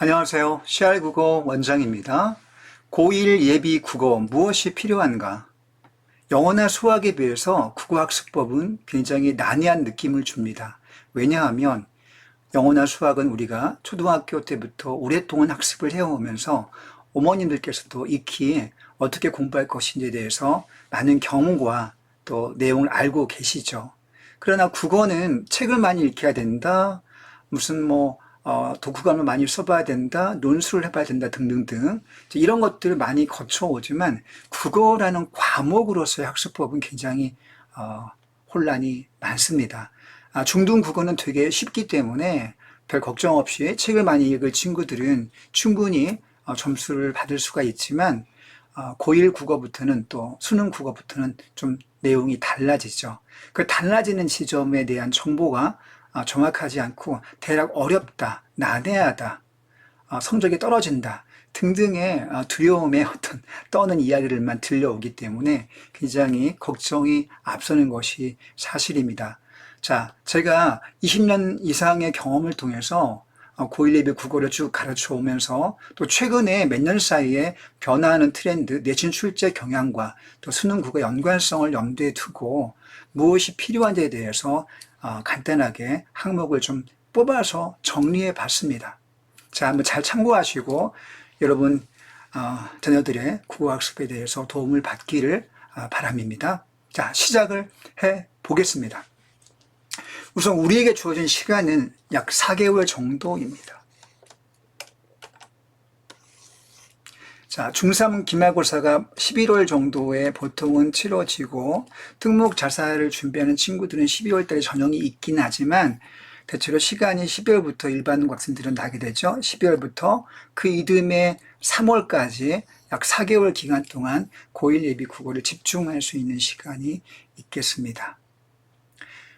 안녕하세요. CR국어 원장입니다. 고1 예비 국어 무엇이 필요한가? 영어나 수학에 비해서 국어학습법은 굉장히 난해한 느낌을 줍니다. 왜냐하면 영어나 수학은 우리가 초등학교 때부터 오랫동안 학습을 해오면서 어머님들께서도 익히 어떻게 공부할 것인지에 대해서 많은 경험과 또 내용을 알고 계시죠. 그러나 국어는 책을 많이 읽혀야 된다, 무슨 독후감을 많이 써봐야 된다, 논술을 해봐야 된다 등등등 이런 것들을 많이 거쳐오지만 국어라는 과목으로서의 학습법은 굉장히 혼란이 많습니다. 중등 국어는 되게 쉽기 때문에 별 걱정 없이 책을 많이 읽을 친구들은 충분히 점수를 받을 수가 있지만 고1 국어부터는 또 수능 국어부터는 좀 내용이 달라지죠. 그 달라지는 지점에 대한 정보가 정확하지 않고 대략 어렵다, 난해하다, 성적이 떨어진다 등등의 두려움의 어떤 떠는 이야기들만 들려오기 때문에 굉장히 걱정이 앞서는 것이 사실입니다. 자, 제가 20년 이상의 경험을 통해서 고1 예비 국어를 쭉 가르쳐 오면서 또 최근에 몇 년 사이에 변화하는 트렌드, 내신 출제 경향과 또 수능 국어 연관성을 염두에 두고 무엇이 필요한지에 대해서 간단하게 항목을 좀 뽑아서 정리해 봤습니다. 자, 한번 잘 참고하시고 여러분 자녀들의 국어학습에 대해서 도움을 받기를 바랍니다. 자, 시작을 해 보겠습니다. 우선 우리에게 주어진 시간은 약 4개월 정도입니다. 자, 중3 기말고사가 11월 정도에 보통은 치러지고 특목 자사를 준비하는 친구들은 12월 달에 전형이 있긴 하지만 대체로 시간이 12월부터 일반 학생들은 나게 되죠. 12월부터 그 이듬해 3월까지 약 4개월 기간 동안 고1 예비 국어를 집중할 수 있는 시간이 있겠습니다.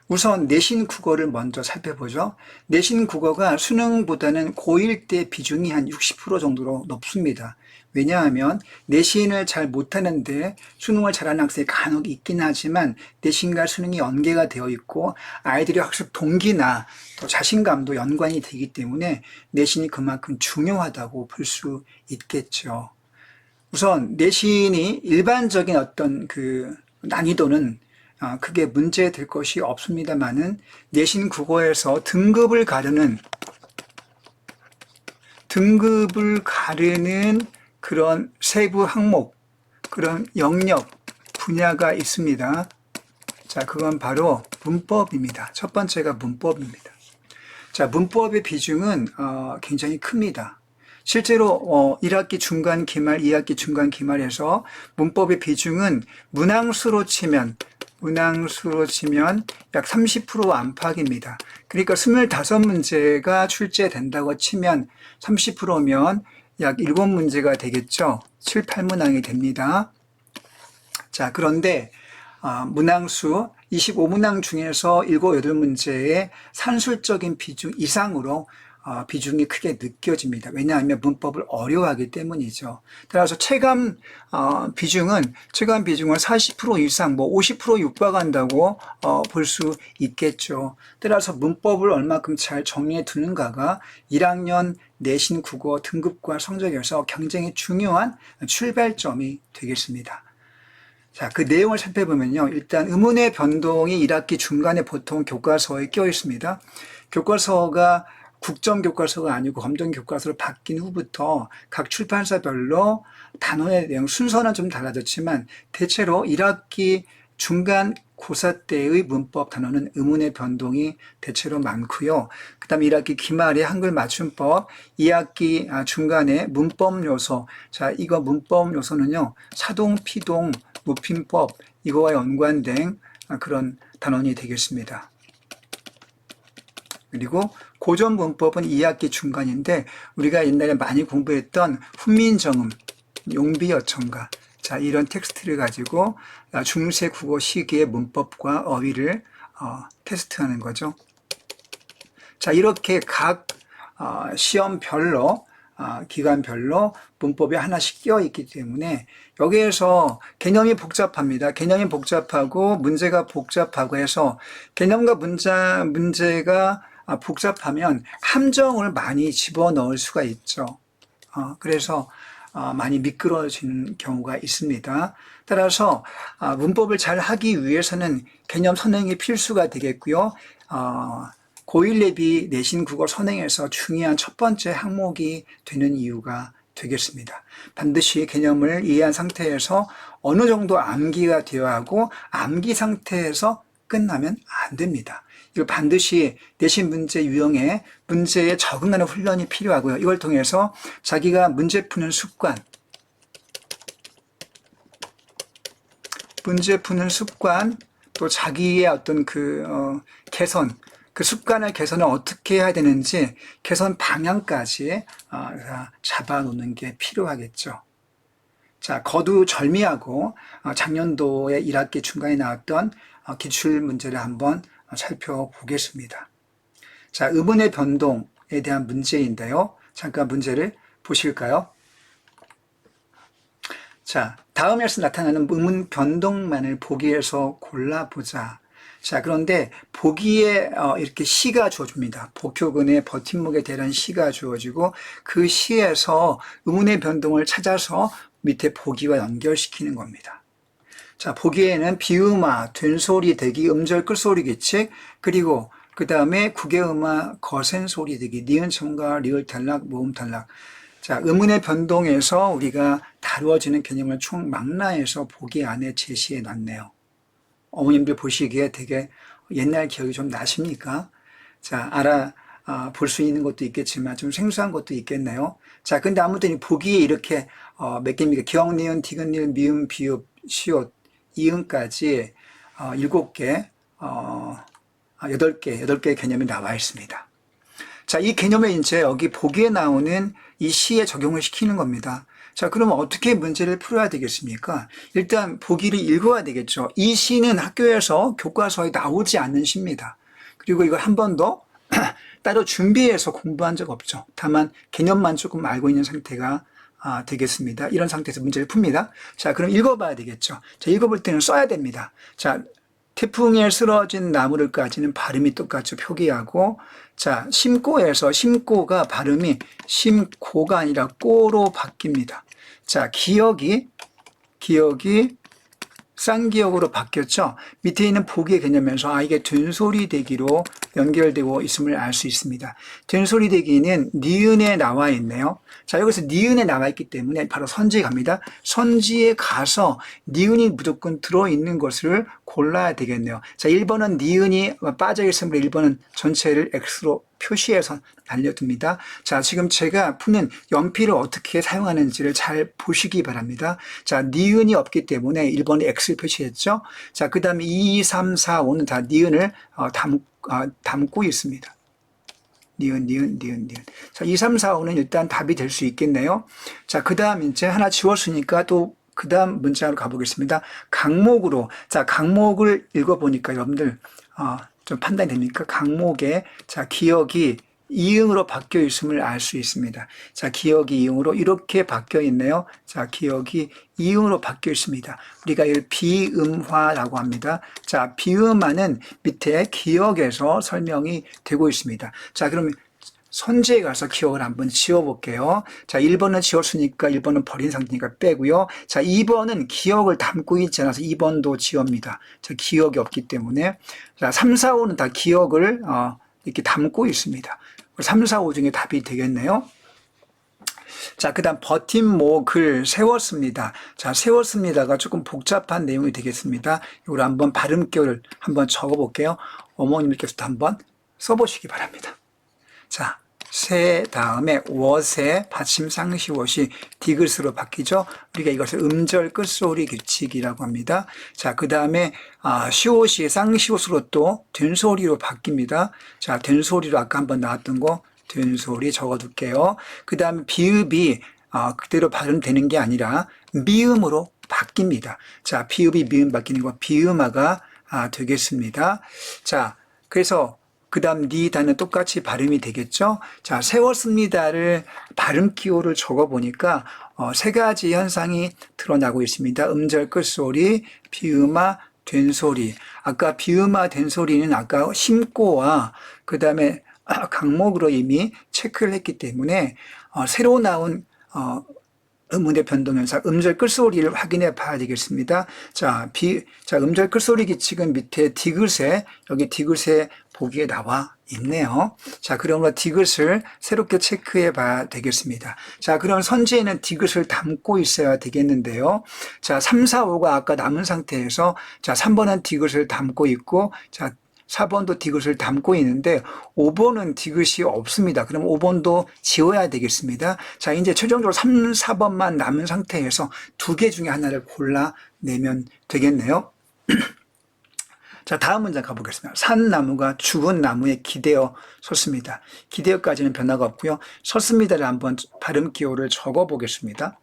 우선 내신 국어를 먼저 살펴보죠. 내신 국어가 수능보다는 고1 때 비중이 한 60% 정도로 높습니다. 왜냐하면 내신을 잘 못하는데 수능을 잘하는 학생이 간혹 있긴 하지만 내신과 수능이 연계가 되어 있고 아이들의 학습 동기나 또 자신감도 연관이 되기 때문에 내신이 그만큼 중요하다고 볼 수 있겠죠. 우선 내신이 일반적인 어떤 그 난이도는 크게 문제될 것이 없습니다만은 내신 국어에서 등급을 가르는 그런 세부 항목, 그런 영역, 분야가 있습니다. 자, 그건 바로 문법입니다. 첫 번째가 문법입니다. 자, 문법의 비중은 굉장히 큽니다. 실제로 1학기 중간 기말, 2학기 중간 기말에서 문법의 비중은 문항수로 치면 약 30% 안팎입니다. 그러니까 25문제가 출제된다고 치면 30%면 약 7문제가 되겠죠. 7, 8문항이 됩니다. 자, 그런데 문항수 25문항 중에서 7, 8문제의 산술적인 비중 이상으로 비중이 크게 느껴집니다. 왜냐하면 문법을 어려워하기 때문이죠. 따라서 체감 비중은 40% 이상, 50% 육박한다고 볼 수 있겠죠. 따라서 문법을 얼마큼 잘 정리해 두는가가 1학년 내신 국어 등급과 성적에서 굉장히 중요한 출발점이 되겠습니다. 자, 그 내용을 살펴보면요. 일단 의문의 변동이 1학기 중간에 보통 교과서에 껴 있습니다. 교과서가 국정교과서가 아니고 검정교과서로 바뀐 후부터 각 출판사별로 단원의 내용 순서는 좀 달라졌지만 대체로 1학기 중간 고사 때의 문법 단원은 의문의 변동이 대체로 많고요. 그 다음에 1학기 기말의 한글 맞춤법, 2학기 중간에 문법 요소. 자, 이거 문법 요소는요. 사동, 피동, 무핀법 이거와 연관된 그런 단원이 되겠습니다. 그리고 고전 문법은 2학기 중간인데 우리가 옛날에 많이 공부했던 훈민정음, 용비어천가 자 이런 텍스트를 가지고 중세 국어 시기의 문법과 어휘를 테스트하는 거죠. 자 이렇게 각 시험별로 기간별로 문법이 하나씩 끼어 있기 때문에 여기에서 개념이 복잡합니다. 개념이 복잡하고 문제가 복잡하고 해서 개념과 문제가 복잡하면 함정을 많이 집어넣을 수가 있죠. 그래서 많이 미끄러지는 경우가 있습니다. 따라서 문법을 잘 하기 위해서는 개념 선행이 필수가 되겠고요. 고1 예비 내신 국어 선행에서 중요한 첫 번째 항목이 되는 이유가 되겠습니다. 반드시 개념을 이해한 상태에서 어느 정도 암기가 되어야 하고 암기 상태에서 끝나면 안 됩니다. 이거 반드시 내신 문제 유형에 문제에 적응하는 훈련이 필요하고요. 이걸 통해서 자기가 문제 푸는 습관, 또 자기의 어떤 개선, 그 습관을 개선을 어떻게 해야 되는지 개선 방향까지 잡아놓는 게 필요하겠죠. 자, 거두절미하고 작년도에 1학기 중간에 나왔던 기출 문제를 한번 살펴보겠습니다. 자, 의문의 변동에 대한 문제인데요. 잠깐 문제를 보실까요? 자, 다음에서 나타나는 의문 변동만을 보기에서 골라보자. 자, 그런데 보기에 이렇게 시가 주어집니다. 복효근의 버팀목에 대한 시가 주어지고 그 시에서 의문의 변동을 찾아서 밑에 보기와 연결시키는 겁니다. 자, 보기에는 비음화, 된소리, 대기, 음절, 끝소리 규칙, 그리고 그 다음에 국외음화, 거센소리 대기, 니은 첨가, 리을 탈락, 모음 탈락. 자, 의문의 변동에서 우리가 다루어지는 개념을 총 망라해서 보기 안에 제시해 놨네요. 어머님들 보시기에 되게 옛날 기억이 좀 나십니까? 자, 볼 수 있는 것도 있겠지만 좀 생소한 것도 있겠네요. 자, 근데 아무튼 보기에 이렇게 몇 개입니까? 기역, 니은, 디귿, 리을, 미음, 비읍, 시옷, 이음까지 7개, 8개의 개념이 나와 있습니다. 자, 이 개념에 이제 여기 보기에 나오는 이 시에 적용을 시키는 겁니다. 자, 그러면 어떻게 문제를 풀어야 되겠습니까? 일단 보기를 읽어야 되겠죠. 이 시는 학교에서 교과서에 나오지 않는 시입니다. 그리고 이걸 한 번도 따로 준비해서 공부한 적 없죠. 다만 개념만 조금 알고 있는 상태가 되겠습니다. 이런 상태에서 문제를 풉니다. 자, 그럼 읽어봐야 되겠죠. 자, 읽어볼 때는 써야 됩니다. 자, 태풍에 쓰러진 나무를까지는 발음이 똑같죠. 표기하고. 자, 심고가 발음이 심고가 아니라 꼬로 바뀝니다. 자, 기억이 쌍기역으로 바뀌었죠. 밑에 있는 보기의 개념에서 이게 된소리 대기로 연결되고 있음을 알 수 있습니다. 된소리 대기는 니은에 나와 있네요. 자, 여기서 니은에 나와 있기 때문에 바로 선지에 갑니다. 선지에 가서 니은이 무조건 들어있는 것을 골라야 되겠네요. 자, 1번은 니은이 빠져 있으므로 1번은 전체를 X로 표시해서 알려둡니다. 자, 지금 제가 푸는 연필을 어떻게 사용하는지를 잘 보시기 바랍니다. 자, 니은이 없기 때문에 1번에 X를 표시했죠. 자, 그 다음에 2, 3, 4, 5는 다 니은을 담고 있습니다. 니은. 자, 2, 3, 4, 5는 일단 답이 될 수 있겠네요. 자, 그 다음 이제 하나 지웠으니까 또 그 다음 문장으로 가보겠습니다. 강목으로. 자, 강목을 읽어보니까 여러분들, 좀 판단이 됩니까? 강목에, 자, 기억이 이응으로 바뀌어 있음을 알 수 있습니다. 자, 기억이 이응으로 이렇게 바뀌어 있네요. 자, 기억이 이응으로 바뀌어 있습니다. 우리가 이걸 비음화라고 합니다. 자, 비음화는 밑에 기억에서 설명이 되고 있습니다. 자, 그럼 선지에 가서 기억을 한번 지워볼게요. 자, 1번은 지웠으니까 1번은 버린 상태니까 빼고요. 자, 2번은 기억을 담고 있지 않아서 2번도 지웁니다. 자, 기억이 없기 때문에. 자, 3, 4, 5는 다 기억을 이렇게 담고 있습니다. 3, 4, 5 중에 답이 되겠네요. 자, 그 다음 버팀목을 세웠습니다. 자, 세웠습니다가 조금 복잡한 내용이 되겠습니다. 이걸 한번 발음표를 한번 적어볼게요. 어머님께서도 한번 써보시기 바랍니다. 자, 세 다음에 워세 받침 쌍시옷이 디귿으로 바뀌죠. 우리가 이것을 음절 끝소리 규칙이라고 합니다. 자, 그 다음에 시옷이 쌍시옷으로 또 된소리로 바뀝니다. 자, 된소리로 아까 한번 나왔던 거 된소리 적어둘게요. 그 다음에 비읍이 그대로 발음되는 게 아니라 미음으로 바뀝니다. 자, 비읍이 미음 바뀌는 거 비음화가 되겠습니다. 자, 그래서 그 다음 니다는 똑같이 발음이 되겠죠. 자, 세웠습니다를 발음 기호를 적어보니까 세 가지 현상이 드러나고 있습니다. 음절 끝소리, 비음화, 된소리. 아까 비음화, 된소리는 아까 심고와 그 다음에 강목으로 이미 체크를 했기 때문에 새로 나온 음운의 변동현상, 음절 끌소리를 확인해 봐야 되겠습니다. 자, 음절 끌소리 규칙은 밑에 디귿에, 여기 디귿에 보기에 나와 있네요. 자, 그러므로 디귿을 새롭게 체크해 봐야 되겠습니다. 자, 그럼 선지에는 디귿을 담고 있어야 되겠는데요. 자, 3, 4, 5가 아까 남은 상태에서, 자, 3번은 디귿을 담고 있고, 자, 4번도 디귿을 담고 있는데 5번은 디귿이 없습니다. 그럼 5번도 지워야 되겠습니다. 자, 이제 최종적으로 3, 4번만 남은 상태에서 두 개 중에 하나를 골라내면 되겠네요. 자, 다음 문장 가보겠습니다. 산 나무가 죽은 나무에 기대어 섰습니다. 기대어까지는 변화가 없고요. 섰습니다를 한번 발음 기호를 적어 보겠습니다.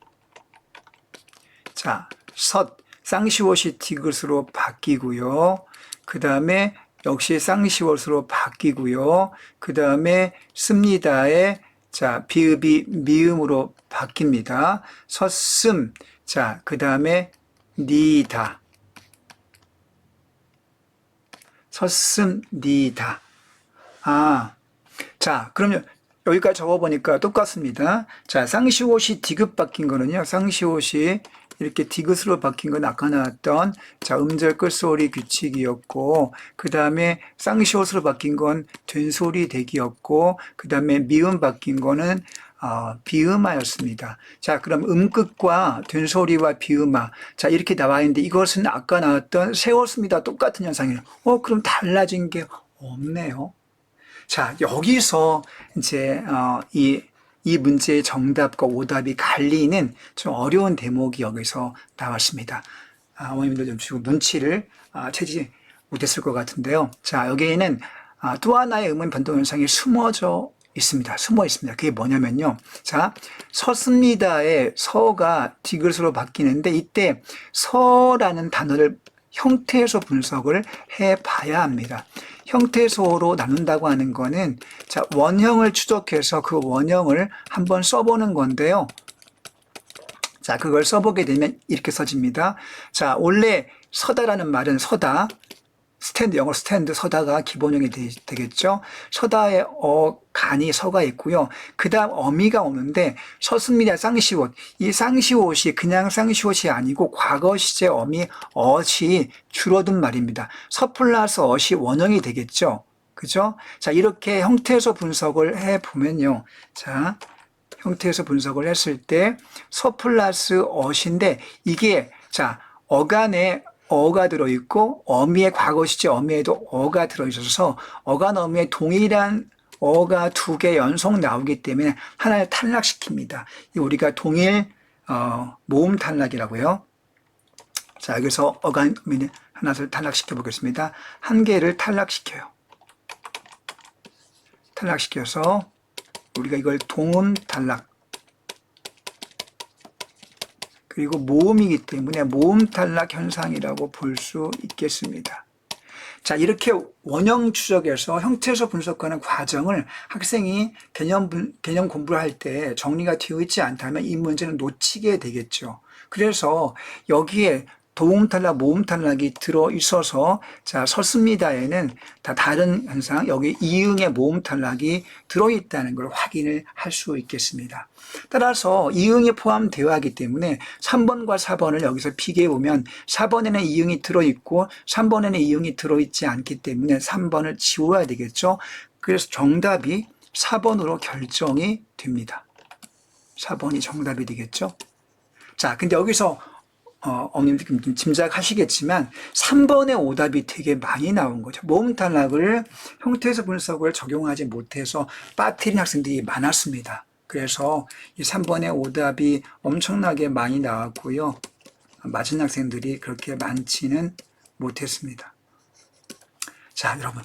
자, 쌍시옷이 디귿으로 바뀌고요. 그 다음에 역시 쌍시옷으로 바뀌고요. 그 다음에 씁니다에 자, 비읍이 미음으로 바뀝니다. 섰음. 자, 그 다음에 니다. 섰습니다. 자, 그러면 여기까지 적어보니까 똑같습니다. 자, 쌍시옷이 디귿 바뀐 거는요, 쌍시옷이 이렇게 디귿으로 바뀐 건 아까 나왔던 자, 음절 끌소리 규칙이었고, 그 다음에 쌍시옷으로 바뀐 건 된소리 대기였고, 그 다음에 미음 바뀐 거는 비음화였습니다. 자, 그럼 음끝과 된소리와 비음화. 자, 이렇게 나와 있는데 이것은 아까 나왔던 세웠습니다. 똑같은 현상이에요. 그럼 달라진 게 없네요. 자, 여기서 이제, 이 문제의 정답과 오답이 갈리는 좀 어려운 대목이 여기서 나왔습니다. 어머님들 좀 지금 눈치를 채지 못했을 것 같은데요. 자, 여기에는 또 하나의 음운 변동 현상이 숨어 있습니다. 그게 뭐냐면요. 자, 섰습니다의 서가 디귿으로 바뀌는데 이때 서라는 단어를 형태에서 분석을 해 봐야 합니다. 형태소로 나눈다고 하는 거는 자, 원형을 추적해서 그 원형을 한번 써보는 건데요. 자, 그걸 써보게 되면 이렇게 써집니다. 자, 원래 서다라는 말은 서다, 영어 스탠드 서다가 기본형이 되겠죠. 서다에 간이 서가 있고요. 그 다음 어미가 오는데 섰습니다. 쌍시옷. 이 쌍시옷이 그냥 쌍시옷이 아니고 과거 시제 어미 엇이 줄어든 말입니다. 서 플러스 엇이 원형이 되겠죠. 그죠? 자, 이렇게 형태에서 분석을 해보면요. 자, 형태에서 분석을 했을 때 서 플러스 엇인데 이게 자, 어간에 어가 들어있고 어미의 과거 시제 어미에도 어가 들어있어서 어간 어미의 동일한 어가 두 개 연속 나오기 때문에 하나를 탈락시킵니다. 우리가 동일 모음 탈락이라고요. 자, 여기서 어간 어미는 하나를 탈락시켜 보겠습니다. 한 개를 탈락시켜요. 탈락시켜서 우리가 이걸 동음 탈락, 그리고 모음이기 때문에 모음 탈락 현상이라고 볼 수 있겠습니다. 자, 이렇게 원형 추적에서 형태에서 분석하는 과정을 학생이 개념 공부를 할 때 정리가 되어 있지 않다면 이 문제는 놓치게 되겠죠. 그래서 여기에 도움 탈락, 모음 탈락이 들어 있어서 자, 섰습니다에는 다 다른 현상, 여기 이응의 모음 탈락이 들어 있다는 걸 확인을 할 수 있겠습니다. 따라서 이응이 포함되어 하기 때문에 3번과 4번을 여기서 비교해 보면 4번에는 이응이 들어 있고 3번에는 이응이 들어 있지 않기 때문에 3번을 지워야 되겠죠. 그래서 정답이 4번으로 결정이 됩니다. 4번이 정답이 되겠죠. 자, 근데 여기서 어머님들 좀 짐작하시겠지만 3번의 오답이 되게 많이 나온 거죠. 모음 탈락을 형태에서 분석을 적용하지 못해서 빠뜨린 학생들이 많았습니다. 그래서 이 3번의 오답이 엄청나게 많이 나왔고요. 맞은 학생들이 그렇게 많지는 못했습니다. 자, 여러분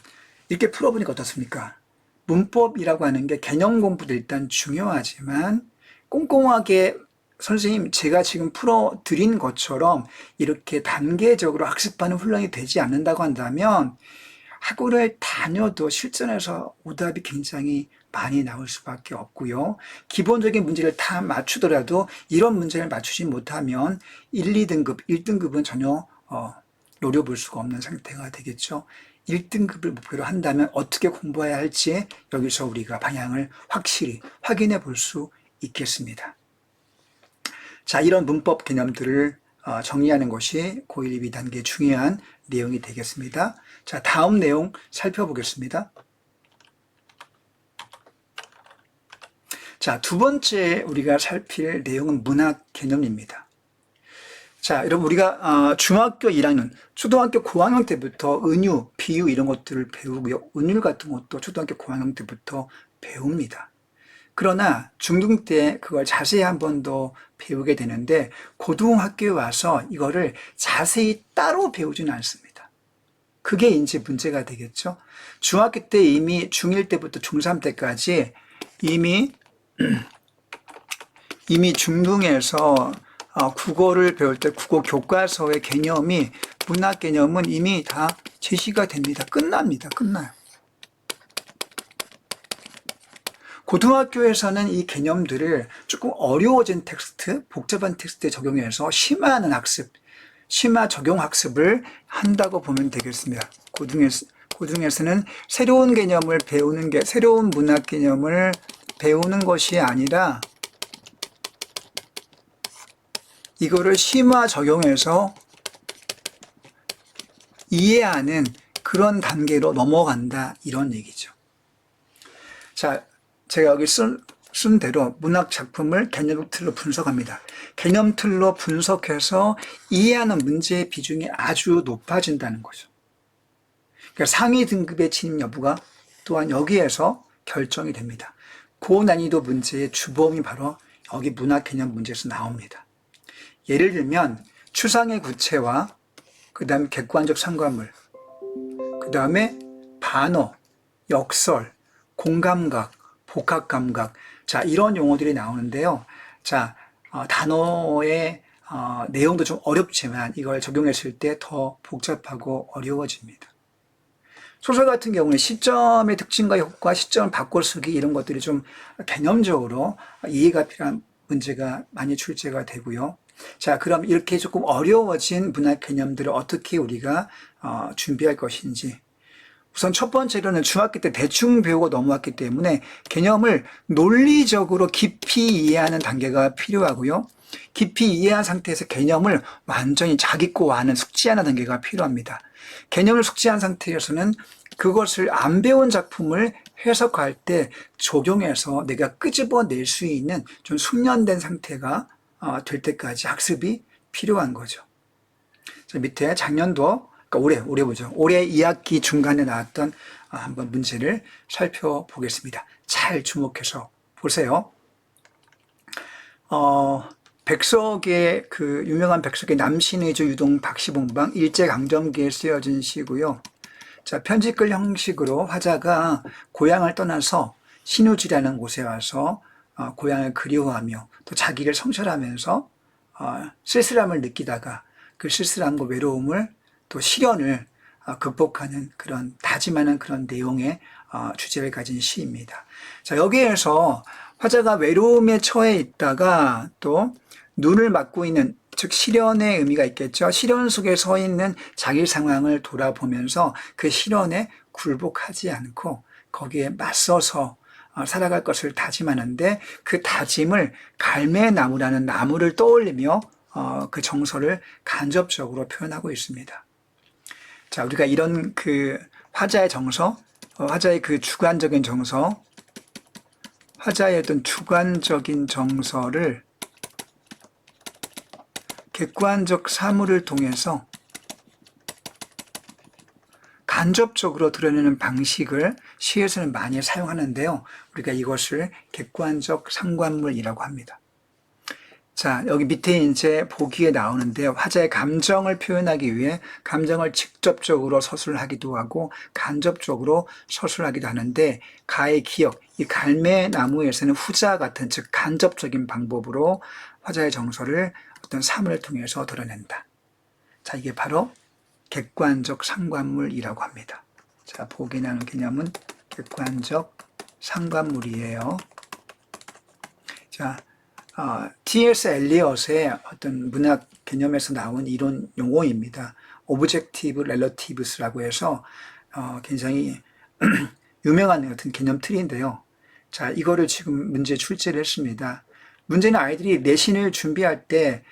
이렇게 풀어보니까 어떻습니까? 문법이라고 하는 게 개념 공부도 일단 중요하지만 꼼꼼하게 선생님 제가 지금 풀어드린 것처럼 이렇게 단계적으로 학습하는 훈련이 되지 않는다고 한다면 학원을 다녀도 실전에서 오답이 굉장히 많이 나올 수밖에 없고요. 기본적인 문제를 다 맞추더라도 이런 문제를 맞추지 못하면 1, 2등급, 1등급은 전혀 노려볼 수가 없는 상태가 되겠죠. 1등급을 목표로 한다면 어떻게 공부해야 할지 여기서 우리가 방향을 확실히 확인해 볼 수 있겠습니다. 자, 이런 문법 개념들을 정리하는 것이 고1 예비 단계의 중요한 내용이 되겠습니다. 자, 다음 내용 살펴보겠습니다. 자, 두 번째 우리가 살필 내용은 문학 개념입니다. 자, 여러분 우리가 중학교 1학년, 초등학교 고학년 때부터 은유, 비유 이런 것들을 배우고요. 은율 같은 것도 초등학교 고학년 때부터 배웁니다. 그러나 중등 때 그걸 자세히 한 번 더 배우게 되는데 고등학교에 와서 이거를 자세히 따로 배우지는 않습니다. 그게 이제 문제가 되겠죠. 중학교 때 이미 중1 때부터 중3 때까지 이미 중등에서 국어를 배울 때 국어 교과서의 개념이 문학 개념은 이미 다 제시가 됩니다. 끝납니다. 끝나요. 고등학교에서는 이 개념들을 조금 어려워진 텍스트, 복잡한 텍스트에 적용해서 심화하는 학습, 심화 적용 학습을 한다고 보면 되겠습니다. 고등에서는 새로운 개념을 배우는 게, 새로운 문학 개념을 배우는 것이 아니라 이거를 심화 적용해서 이해하는 그런 단계로 넘어간다, 이런 얘기죠. 자, 제가 여기 쓴 대로 문학 작품을 개념 틀로 분석합니다. 개념 틀로 분석해서 이해하는 문제의 비중이 아주 높아진다는 거죠. 그러니까 상위 등급의 진입 여부가 또한 여기에서 결정이 됩니다. 고난이도 문제의 주범이 바로 여기 문학 개념 문제에서 나옵니다. 예를 들면 추상의 구체와 그 다음에 객관적 상관물, 그 다음에 반어, 역설, 공감각, 복합감각, 자, 이런 용어들이 나오는데요. 자, 단어의 내용도 좀 어렵지만 이걸 적용했을 때 더 복잡하고 어려워집니다. 소설 같은 경우는 시점의 특징과 효과, 시점을 바꿔 쓰기 이런 것들이 좀 개념적으로 이해가 필요한 문제가 많이 출제가 되고요. 자, 그럼 이렇게 조금 어려워진 문학 개념들을 어떻게 우리가 준비할 것인지. 우선 첫 번째로는 중학교 때 대충 배우고 넘어왔기 때문에 개념을 논리적으로 깊이 이해하는 단계가 필요하고요. 깊이 이해한 상태에서 개념을 완전히 자기 거화하는, 숙지하는 단계가 필요합니다. 개념을 숙지한 상태에서는 그것을 안 배운 작품을 해석할 때 적용해서 내가 끄집어낼 수 있는 좀 숙련된 상태가 될 때까지 학습이 필요한 거죠. 자, 밑에 작년도, 그러니까 올해 보죠. 올해 2학기 중간에 나왔던 한번 문제를 살펴보겠습니다. 잘 주목해서 보세요. 백석의 그 유명한 백석의 남신의주 유동 박시봉방 일제강점기에 쓰여진 시고요. 자, 편지글 형식으로 화자가 고향을 떠나서 신우지라는 곳에 와서 고향을 그리워하며 또 자기를 성찰하면서 쓸쓸함을 느끼다가 그 쓸쓸함과 외로움을 또 시련을 극복하는 그런 다짐하는 그런 내용의 주제를 가진 시입니다. 자, 여기에서 화자가 외로움에 처해 있다가 또 눈을 맞고 있는, 즉 시련의 의미가 있겠죠. 시련 속에 서 있는 자기 상황을 돌아보면서 그 시련에 굴복하지 않고 거기에 맞서서 살아갈 것을 다짐하는데 그 다짐을 갈매나무라는 나무를 떠올리며 그 정서를 간접적으로 표현하고 있습니다. 자, 우리가 이런 그 화자의 정서, 화자의 그 주관적인 정서, 화자의 어떤 주관적인 정서를 객관적 사물을 통해서 간접적으로 드러내는 방식을 시에서는 많이 사용하는데요. 우리가 이것을 객관적 상관물이라고 합니다. 자, 여기 밑에 이제 보기에 나오는데요. 화자의 감정을 표현하기 위해 감정을 직접적으로 서술하기도 하고 간접적으로 서술하기도 하는데 가의 기억, 이 갈매나무에서는 후자 같은 즉 간접적인 방법으로 화자의 정서를 어떤 사물을 통해서 드러낸다. 자, 이게 바로 객관적 상관물이라고 합니다. 자, 보기에 나오는 개념은 객관적 상관물이에요. 자, T.S. 엘리엇의 어떤 문학 개념에서 나온 이론 용어입니다. Objective Relativis라고 해서 굉장히 유명한 같은 개념 틀인데요. 자, 이거를 지금 문제 출제를 했습니다. 문제는 아이들이 내신을 준비할 때,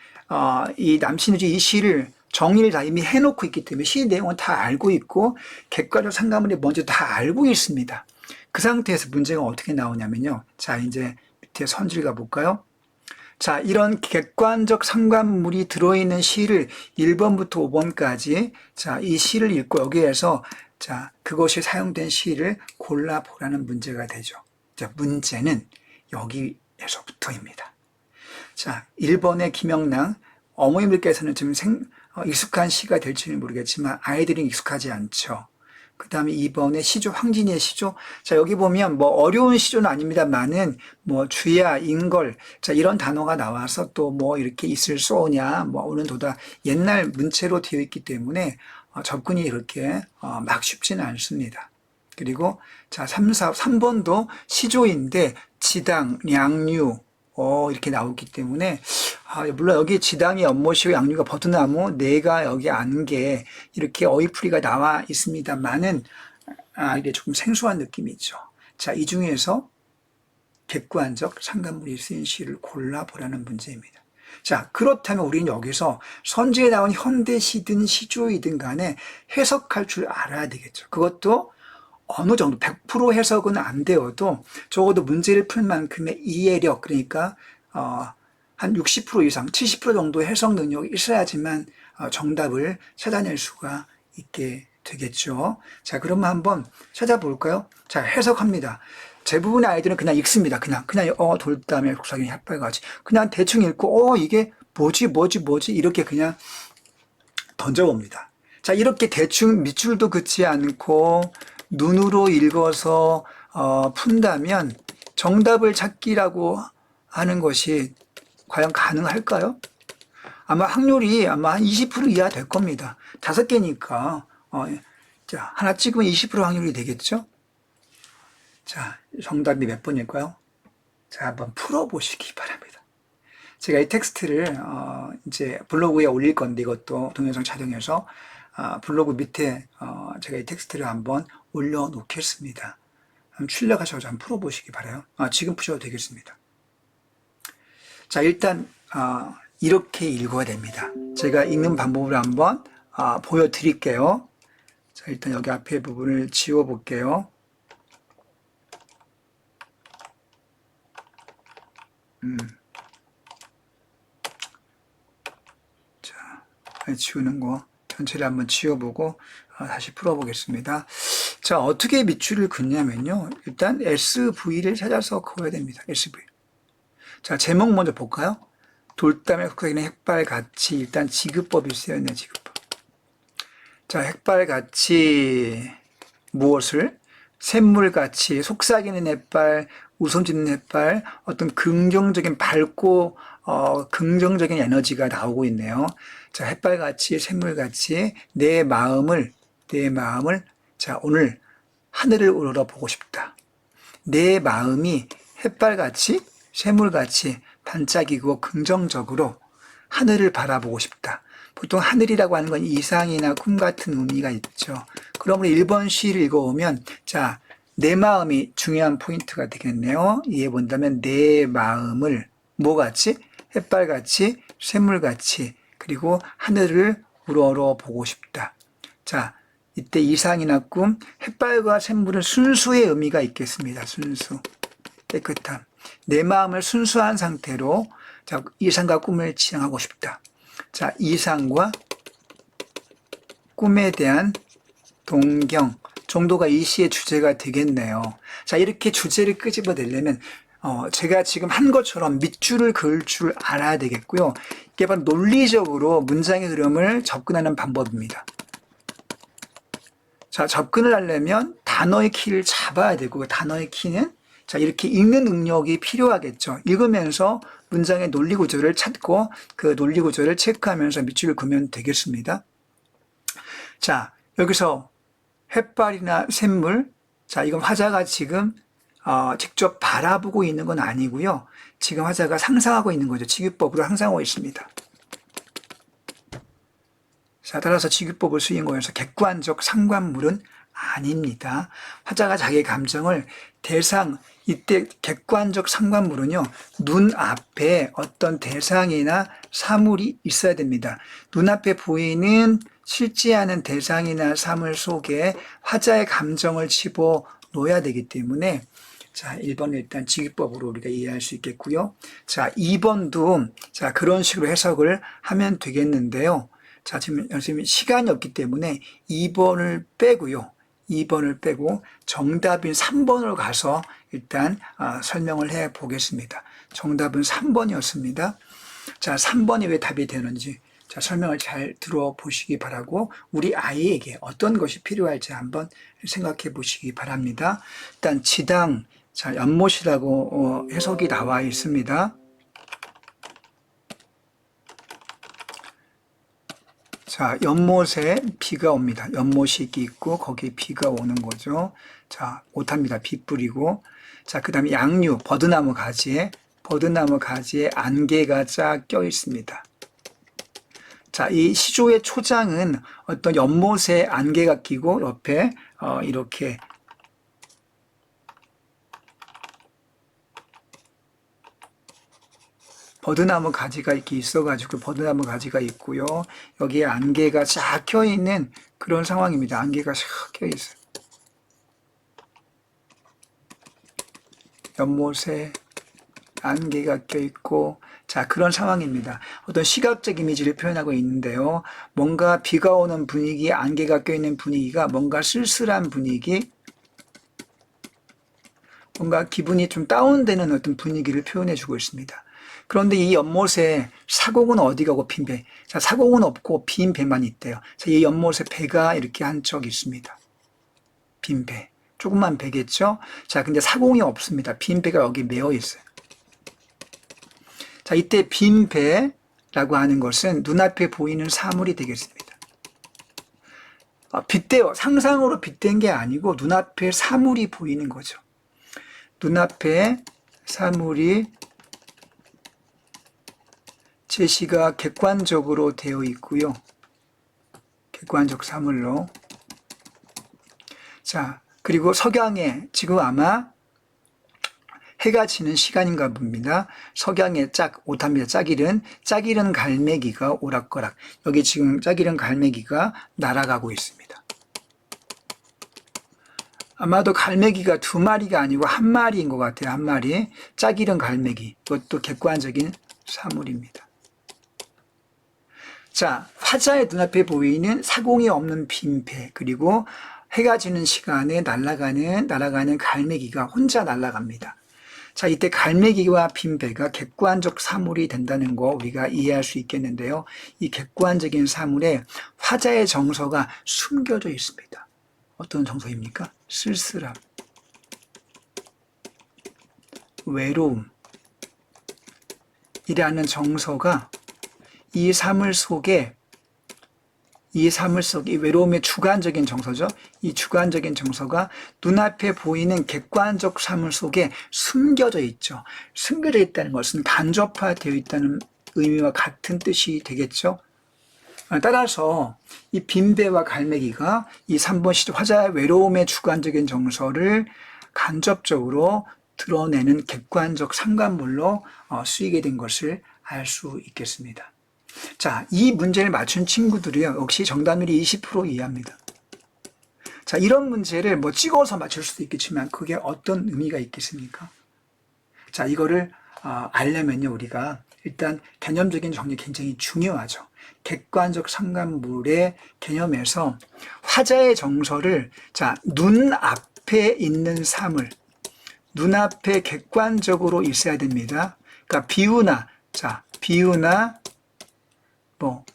이 남신우지 이 시를 정리를 다 이미 해놓고 있기 때문에 시 내용은 다 알고 있고, 객관적 상관문이 뭔지 다 알고 있습니다. 그 상태에서 문제가 어떻게 나오냐면요. 자, 이제 밑에 선질 가볼까요? 자, 이런 객관적 상관물이 들어있는 시를 1번부터 5번까지, 자, 이 시를 읽고 여기에서, 자, 그것이 사용된 시를 골라보라는 문제가 되죠. 자, 문제는 여기에서부터입니다. 자, 1번의 김영랑, 어머님들께서는 좀 익숙한 시가 될지는 모르겠지만 아이들이 익숙하지 않죠. 그 다음에 2번에 시조, 황진이의 시조. 자, 여기 보면 뭐 어려운 시조는 아닙니다만은 뭐 주야, 인걸, 자, 이런 단어가 나와서 또 뭐 이렇게 있을 쏘냐, 뭐 오는 도다 옛날 문체로 되어 있기 때문에 접근이 이렇게 막 쉽지는 않습니다. 그리고 자, 3번도 시조인데 지당, 양류, 이렇게 나오기 때문에, 물론 여기 지당이 연못이고 양류가 버드나무, 내가 여기 안개, 이렇게 어휘풀이가 나와 있습니다만은, 이게 조금 생소한 느낌이 있죠. 자, 이 중에서 객관적 상관물이 쓰인 시를 골라보라는 문제입니다. 자, 그렇다면 우리는 여기서 선지에 나온 현대시든 시조이든 간에 해석할 줄 알아야 되겠죠. 그것도 어느 정도 100% 해석은 안 되어도 적어도 문제를 풀 만큼의 이해력, 그러니까 한 60% 이상, 70% 정도 해석 능력이 있어야지만 정답을 찾아낼 수가 있게 되겠죠. 자, 그러면 한번 찾아볼까요? 자, 해석합니다. 대부분의 아이들은 그냥 읽습니다. 그냥 돌담에 속삭이는 햇발같이 그냥 대충 읽고 이게 뭐지 이렇게 그냥 던져봅니다. 자, 이렇게 대충 밑줄도 긋지 않고 눈으로 읽어서 푼다면 정답을 찾기라고 하는 것이 과연 가능할까요? 아마 확률이 아마 한 20% 이하 될 겁니다. 5개니까 자, 하나 찍으면 20% 확률이 되겠죠? 자, 정답이 몇 번일까요? 자, 한번 풀어보시기 바랍니다. 제가 이 텍스트를 이제 블로그에 올릴 건데, 이것도 동영상 촬영해서 블로그 밑에 제가 이 텍스트를 한번 올려놓겠습니다. 한번 출력하셔서 한번 풀어보시기 바라요. 지금 푸셔도 되겠습니다. 자, 일단 이렇게 읽어야 됩니다. 제가 읽는 방법을 한번 보여드릴게요. 자, 일단 여기 앞에 부분을 지워볼게요. 자, 지우는 거 전체를 한번 지워보고 다시 풀어보겠습니다. 자, 어떻게 밑줄을 긋냐면요. 일단 SV를 찾아서 그어야 됩니다. SV. 자, 제목 먼저 볼까요? 돌담에 속삭이는 핵발같이, 일단 지급법이 쓰여있네요. 지급법. 자, 핵발같이 무엇을? 샘물같이 속삭이는 햇발, 웃음 짓는 햇발, 어떤 긍정적인 밝고 긍정적인 에너지가 나오고 있네요. 자, 햇발같이, 샘물같이 내 마음을 자, 오늘 하늘을 우러러보고 싶다. 내 마음이 햇발같이, 샘물같이 반짝이고 긍정적으로 하늘을 바라보고 싶다. 보통 하늘이라고 하는 건 이상이나 꿈 같은 의미가 있죠. 그러므로 1번 시를 읽어오면, 자, 내 마음이 중요한 포인트가 되겠네요. 이해해 본다면 내 마음을 뭐같이? 햇발같이, 샘물같이, 그리고 하늘을 우러러보고 싶다. 자, 이때 이상이나 꿈, 햇발과 샘물은 순수의 의미가 있겠습니다. 순수, 깨끗함. 내 마음을 순수한 상태로 자, 이상과 꿈을 지향하고 싶다. 자, 이상과 꿈에 대한 동경 정도가 이 시의 주제가 되겠네요. 자, 이렇게 주제를 끄집어내려면 제가 지금 한 것처럼 밑줄을 그을 줄 알아야 되겠고요. 이게 바로 논리적으로 문장의 흐름을 접근하는 방법입니다. 자, 접근을 하려면 단어의 키를 잡아야 되고, 그 단어의 키는 자, 이렇게 읽는 능력이 필요하겠죠. 읽으면서 문장의 논리 구조를 찾고 그 논리 구조를 체크하면서 밑줄을 그으면 되겠습니다. 자, 여기서 햇발이나 샘물, 자, 이건 화자가 지금 직접 바라보고 있는 건 아니고요. 지금 화자가 상상하고 있는 거죠. 지규법으로 상상하고 있습니다. 자, 따라서 지규법을 쓰인 거여서 객관적 상관물은 아닙니다. 화자가 자기의 감정을 대상, 이때 객관적 상관물은요, 눈앞에 어떤 대상이나 사물이 있어야 됩니다. 눈앞에 보이는 실제하는 대상이나 사물 속에 화자의 감정을 집어 넣어야 되기 때문에, 자, 1번은 일단 직유법으로 우리가 이해할 수 있겠고요. 자, 2번도 자, 그런 식으로 해석을 하면 되겠는데요. 자, 지금 선생님이 시간이 없기 때문에 2번을 빼고요. 2번을 빼고 정답인 3번으로 가서 일단 설명을 해 보겠습니다. 정답은 3번이었습니다. 자, 3번이 왜 답이 되는지 자, 설명을 잘 들어보시기 바라고 우리 아이에게 어떤 것이 필요할지 한번 생각해 보시기 바랍니다. 일단 지당, 자, 연못이라고 해석이 나와 있습니다. 자, 연못에 비가 옵니다. 연못이 있고 거기에 비가 오는 거죠. 자, 못합니다. 비 뿌리고. 자, 그 다음에 양류, 버드나무 가지에 안개가 쫙 껴 있습니다. 자, 이 시조의 초장은 어떤 연못에 안개가 끼고 옆에 이렇게 버드나무 가지가 이렇게 있어가지고 버드나무 가지가 있고요. 여기에 안개가 쫙 껴있는 그런 상황입니다. 안개가 쫙 껴있어요. 연못에 안개가 껴있고 자, 그런 상황입니다. 어떤 시각적 이미지를 표현하고 있는데요. 뭔가 비가 오는 분위기, 안개가 껴있는 분위기가 뭔가 쓸쓸한 분위기, 뭔가 기분이 좀 다운되는 어떤 분위기를 표현해주고 있습니다. 그런데 이 연못에 사공은 어디 가고 빈 배. 자, 사공은 없고 빈 배만 있대요. 자, 이 연못에 배가 이렇게 한 척 있습니다. 빈 배. 조그만 배겠죠? 자, 근데 사공이 없습니다. 빈 배가 여기 메어 있어요. 자, 이때 빈 배라고 하는 것은 눈앞에 보이는 사물이 되겠습니다. 빗대요. 상상으로 빗댄 게 아니고 눈앞에 사물이 보이는 거죠. 눈앞에 사물이 제시가 객관적으로 되어 있고요. 객관적 사물로. 자, 그리고 석양에 지금 아마 해가 지는 시간인가 봅니다. 석양에 오답니다. 짝이른 갈매기가 오락가락. 여기 지금 짝이른 갈매기가 날아가고 있습니다. 아마도 갈매기가 2마리가 아니고 1마리인 것 같아요. 1마리. 짝이른 갈매기. 이것도 객관적인 사물입니다. 자, 화자의 눈앞에 보이는 사공이 없는 빈배, 그리고 해가 지는 시간에 날아가는 갈매기가 혼자 날아갑니다. 자, 이때 갈매기와 빈배가 객관적 사물이 된다는 거 우리가 이해할 수 있겠는데요. 이 객관적인 사물에 화자의 정서가 숨겨져 있습니다. 어떤 정서입니까? 쓸쓸함, 외로움 이라는 정서가 이 사물 속에 이 외로움의 주관적인 정서죠. 이 주관적인 정서가 눈앞에 보이는 객관적 사물 속에 숨겨져 있죠. 숨겨져 있다는 것은 간접화되어 있다는 의미와 같은 뜻이 되겠죠. 따라서 이 빈배와 갈매기가 이 3번 시조 화자의 외로움의 주관적인 정서를 간접적으로 드러내는 객관적 상관물로 쓰이게 된 것을 알 수 있겠습니다. 자, 이 문제를 맞춘 친구들이요, 역시 정답률이 20% 이하입니다. 자, 이런 문제를 뭐 찍어서 맞출 수도 있겠지만 그게 어떤 의미가 있겠습니까? 자, 이거를 알려면요, 우리가 일단 개념적인 정리 굉장히 중요하죠. 객관적 상관물의 개념에서 화자의 정서를 자, 눈앞에 있는 사물, 눈앞에 객관적으로 있어야 됩니다. 그러니까 비유나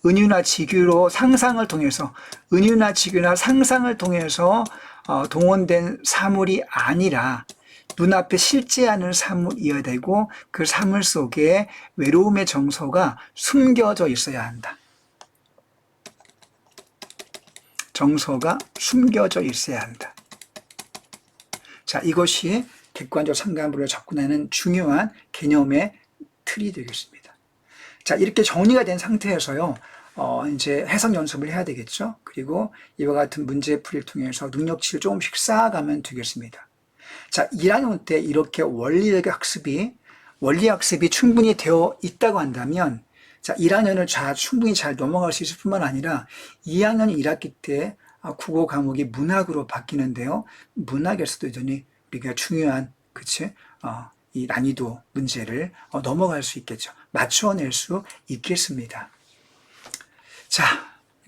은유나 지규로 상상을 통해서 동원된 사물이 아니라 눈앞에 실제하는 사물이어야 되고 그 사물 속에 외로움의 정서가 숨겨져 있어야 한다. 정서가 숨겨져 있어야 한다. 자, 이것이 객관적 상관물을 접근하는 중요한 개념의 틀이 되겠습니다. 자, 이렇게 정리가 된 상태에서요, 이제 해석 연습을 해야 되겠죠. 그리고 이와 같은 문제풀이를 통해서 능력치를 조금씩 쌓아가면 되겠습니다. 자, 1학년 때 이렇게 원리 학습이 충분히 되어 있다고 한다면, 자, 1학년을 충분히 잘 넘어갈 수 있을 뿐만 아니라 2학년 1학기 때 국어 과목이 문학으로 바뀌는데요. 문학에서도 여전히 우리가 중요한, 그치? 이 난이도 문제를 넘어갈 수 있겠죠. 맞춰낼 수 있겠습니다. 자,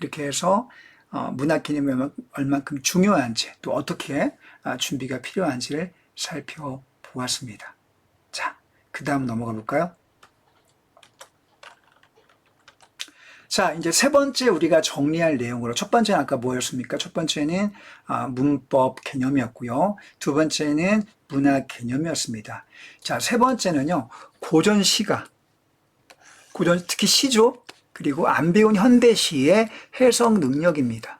이렇게 해서 문학 개념이 얼만큼 중요한지, 또 어떻게 준비가 필요한지를 살펴보았습니다. 자, 그 다음 넘어가 볼까요? 자, 이제 세 번째 우리가 정리할 내용으로, 첫 번째는 아까 뭐였습니까? 첫 번째는 문법 개념이었고요. 두 번째는 문학 개념이었습니다. 자, 세 번째는요, 고전 시가, 특히 시조, 그리고 안 배운 현대시의 해석 능력입니다.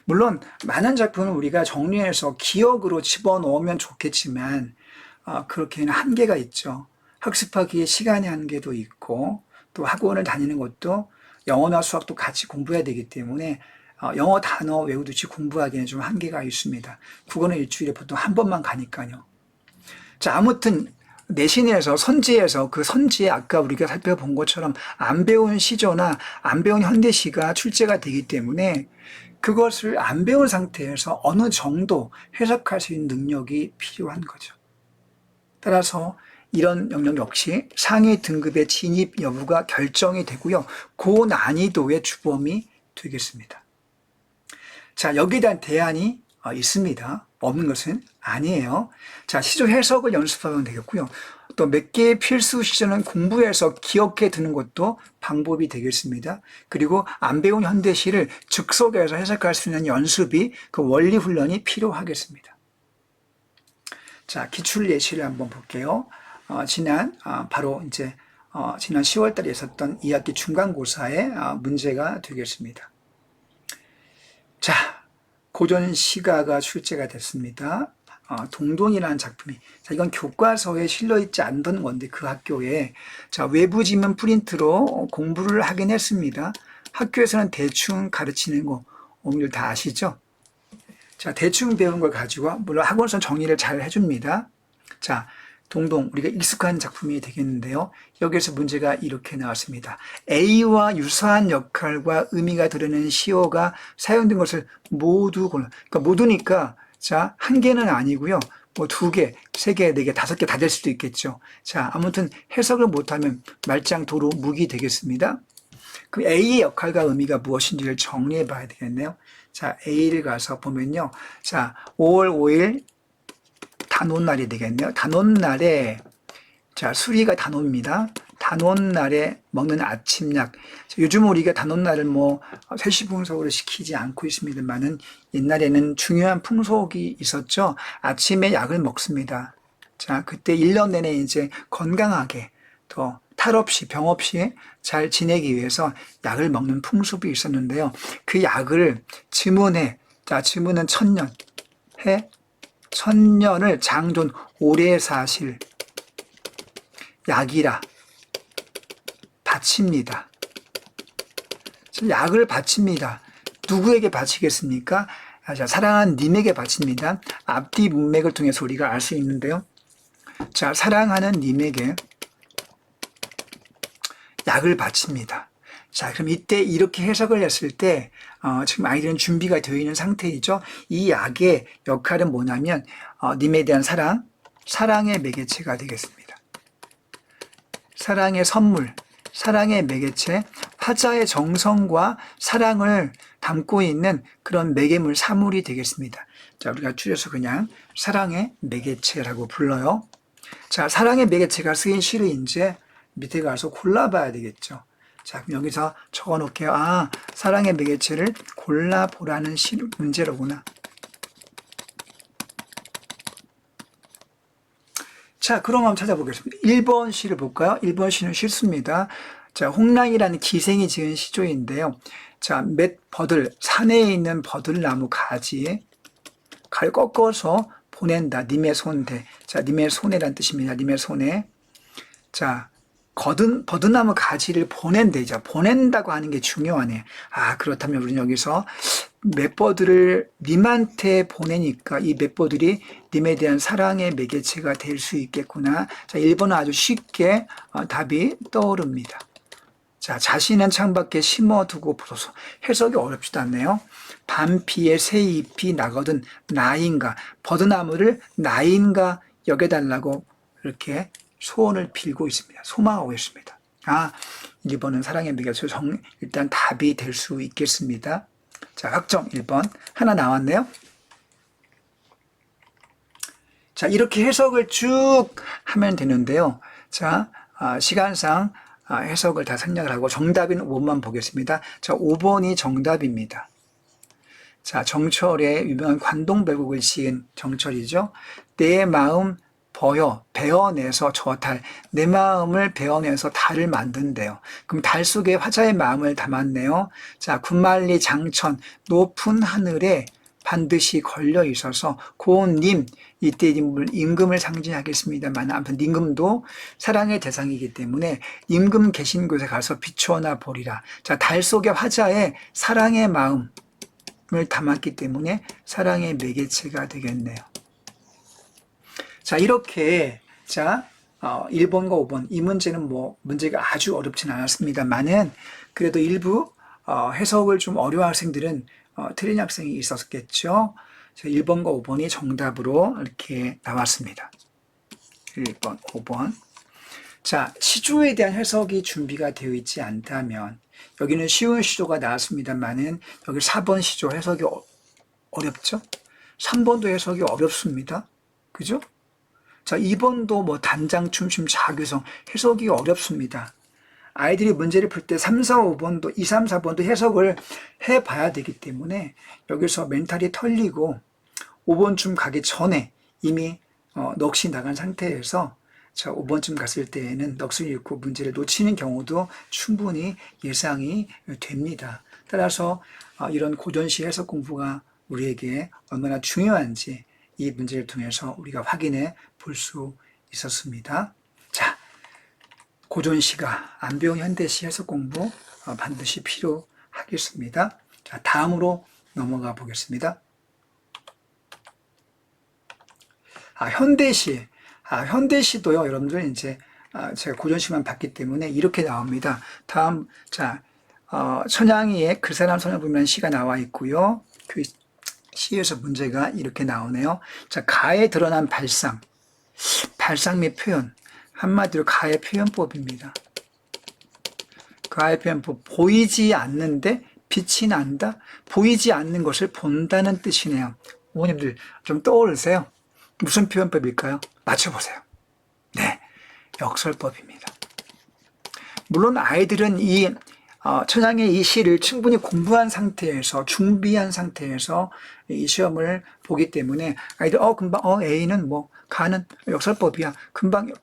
물론 많은 작품은 우리가 정리해서 기억으로 집어넣으면 좋겠지만 그렇게는 한계가 있죠. 학습하기에 시간의 한계도 있고, 또 학원을 다니는 것도 영어나 수학도 같이 공부해야 되기 때문에 영어 단어 외우듯이 공부하기에는 좀 한계가 있습니다. 국어는 일주일에 보통 한 번만 가니까요. 자, 아무튼 내신에서 선지에서 그 선지에 아까 우리가 살펴본 것처럼 안 배운 시조나 안 배운 현대시가 출제가 되기 때문에 그것을 안 배운 상태에서 어느 정도 해석할 수 있는 능력이 필요한 거죠. 따라서 이런 영역 역시 상위 등급의 진입 여부가 결정이 되고요. 고난이도의 주범이 되겠습니다. 자, 여기에 대한 대안이 있습니다. 없는 것은 아니에요. 자, 시조 해석을 연습하면 되겠고요. 또 몇 개의 필수 시조는 공부해서 기억해 두는 것도 방법이 되겠습니다. 그리고 안 배운 현대시를 즉석에서 해석할 수 있는 연습이, 그 원리 훈련이 필요하겠습니다. 자, 기출 예시를 한번 볼게요. 바로 이제 지난 10월 달에 있었던 2학기 중간고사의 문제가 되겠습니다. 자, 고전 시가가 출제가 됐습니다. 동동이라는 작품이, 자, 이건 교과서에 실려있지 않던 건데 그 학교에, 자, 외부 지문 프린트로 공부를 하긴 했습니다. 학교에서는 대충 가르치는 거 오늘 다 아시죠? 자, 대충 배운 걸 가지고, 물론 학원에서 정리를 잘 해줍니다. 자, 동동, 우리가 익숙한 작품이 되겠는데요. 여기서 문제가 이렇게 나왔습니다. A와 유사한 역할과 의미가 드러나는 시어가 사용된 것을 모두 골라. 그러니까 모두니까, 자, 한 개는 아니고요. 뭐 2개, 3개, 4개, 5개 다 될 수도 있겠죠. 자, 아무튼 해석을 못하면 말짱 도로 무기 되겠습니다. 그럼 A의 역할과 의미가 무엇인지를 정리해 봐야 되겠네요. 자, A를 가서 보면요. 자, 5월 5일 단오날이 되겠네요. 단오날에, 자, 수리가 단오입니다. 단오날에 먹는 아침약. 요즘 우리가 단오날을 세시풍속으로 시키지 않고 있습니다만은 옛날에는 중요한 풍속이 있었죠. 아침에 약을 먹습니다. 자, 그때 1년 내내 이제 건강하게, 또 탈 없이, 병 없이 잘 지내기 위해서 약을 먹는 풍습이 있었는데요. 그 약을 지문에, 자, 지문은 천년, 천년을 장존 오래 사실 약이라 바칩니다. 약을 바칩니다. 누구에게 바치겠습니까? 자, 사랑하는 님에게 바칩니다. 앞뒤 문맥을 통해서 우리가 알 수 있는데요. 자, 사랑하는 님에게 약을 바칩니다. 자, 그럼 이때 이렇게 해석을 했을 때 지금 아이들은 준비가 되어 있는 상태이죠. 이 약의 역할은 뭐냐면 님에 대한 사랑의 매개체가 되겠습니다. 사랑의 선물, 사랑의 매개체, 화자의 정성과 사랑을 담고 있는 그런 매개물, 사물이 되겠습니다. 자, 우리가 줄여서 그냥 사랑의 매개체라고 불러요. 자, 사랑의 매개체가 쓰인 시를 이제 밑에 가서 골라봐야 되겠죠. 자, 그럼 여기서 적어 놓을게요. 아, 사랑의 매개체를 골라보라는 문제로구나. 자, 그럼 한번 찾아보겠습니다. 1번 시를 볼까요? 1번 시는 실수입니다. 자, 홍랑이라는 기생이 지은 시조인데요. 자, 산에 있는 버들나무 가지를 꺾어서 보낸다. 님의 손대. 자, 님의 손해란 뜻입니다. 님의 손해. 자, 버드나무 가지를 보낸대죠. 보낸다고 하는 게 중요하네. 그렇다면 우리는 여기서 맷버드를 님한테 보내니까 이 맷버들이 님에 대한 사랑의 매개체가 될 수 있겠구나. 자, 1번은 아주 쉽게 답이 떠오릅니다. 자, 자신은 창밖에 심어두고 보소서. 해석이 어렵지도 않네요. 밤비에 새 잎이 나거든 나인가, 버드나무를 나인가 여겨달라고 이렇게 소원을 빌고 있습니다. 소망하고 있습니다. 1번은 사랑의 매개체, 일단 답이 될 수 있겠습니다. 자, 학점 1번 하나 나왔네요. 자, 이렇게 해석을 쭉 하면 되는데요. 자, 시간상 해석을 다 생략을 하고 정답인 5번만 보겠습니다. 자, 5번이 정답입니다. 자, 정철의 유명한 관동배곡을 지은 정철이죠. 내 마음 베어내서 저 달, 내 마음을 베어내서 달을 만든대요. 그럼 달 속에 화자의 마음을 담았네요. 자, 군만리 장천, 높은 하늘에 반드시 걸려 있어서 고님, 이때 임금을 상징하겠습니다만, 아무튼 임금도 사랑의 대상이기 때문에 임금 계신 곳에 가서 비추어나 보리라. 자, 달 속의 화자의 사랑의 마음을 담았기 때문에 사랑의 매개체가 되겠네요. 자, 이렇게, 1번과 5번. 이 문제는 문제가 아주 어렵진 않았습니다만은, 그래도 일부, 해석을 좀 어려운 학생들은, 틀린 학생이 있었겠죠. 1번과 5번이 정답으로 이렇게 나왔습니다. 1번, 5번. 자, 시조에 대한 해석이 준비가 되어 있지 않다면, 여기는 쉬운 시조가 나왔습니다만은, 여기 4번 시조 해석이 어렵죠? 3번도 해석이 어렵습니다. 그죠? 자, 2번도 단장, 춤심, 자규성 해석이 어렵습니다. 아이들이 문제를 풀 때 3, 4, 5번도 2, 3, 4번도 해석을 해봐야 되기 때문에 여기서 멘탈이 털리고 5번쯤 가기 전에 이미 넋이 나간 상태에서 5번쯤 갔을 때에는 넋을 잃고 문제를 놓치는 경우도 충분히 예상이 됩니다. 따라서 이런 고전시 해석 공부가 우리에게 얼마나 중요한지 이 문제를 통해서 우리가 확인해 볼 수 있었습니다. 자, 고전시가 안 배운 현대시 해석 공부 반드시 필요하겠습니다. 자, 다음으로 넘어가 보겠습니다. 현대시. 현대시도요, 여러분들 이제 제가 고전시만 봤기 때문에 이렇게 나옵니다. 다음, 천양이의 그 사람 손을 보면 시가 나와 있고요. 그 시에서 문제가 이렇게 나오네요. 자, 가에 드러난 발상 및 표현. 한마디로 가의 표현법입니다. 가의 표현법. 보이지 않는데 빛이 난다? 보이지 않는 것을 본다는 뜻이네요. 어머님들 좀 떠오르세요? 무슨 표현법일까요? 맞춰보세요. 네, 역설법입니다. 물론 아이들은 천양의 이 시를 충분히 공부한 상태에서, 준비한 상태에서 이 시험을 보기 때문에 아이들, 금방, A는 가는 역설법이야. 금방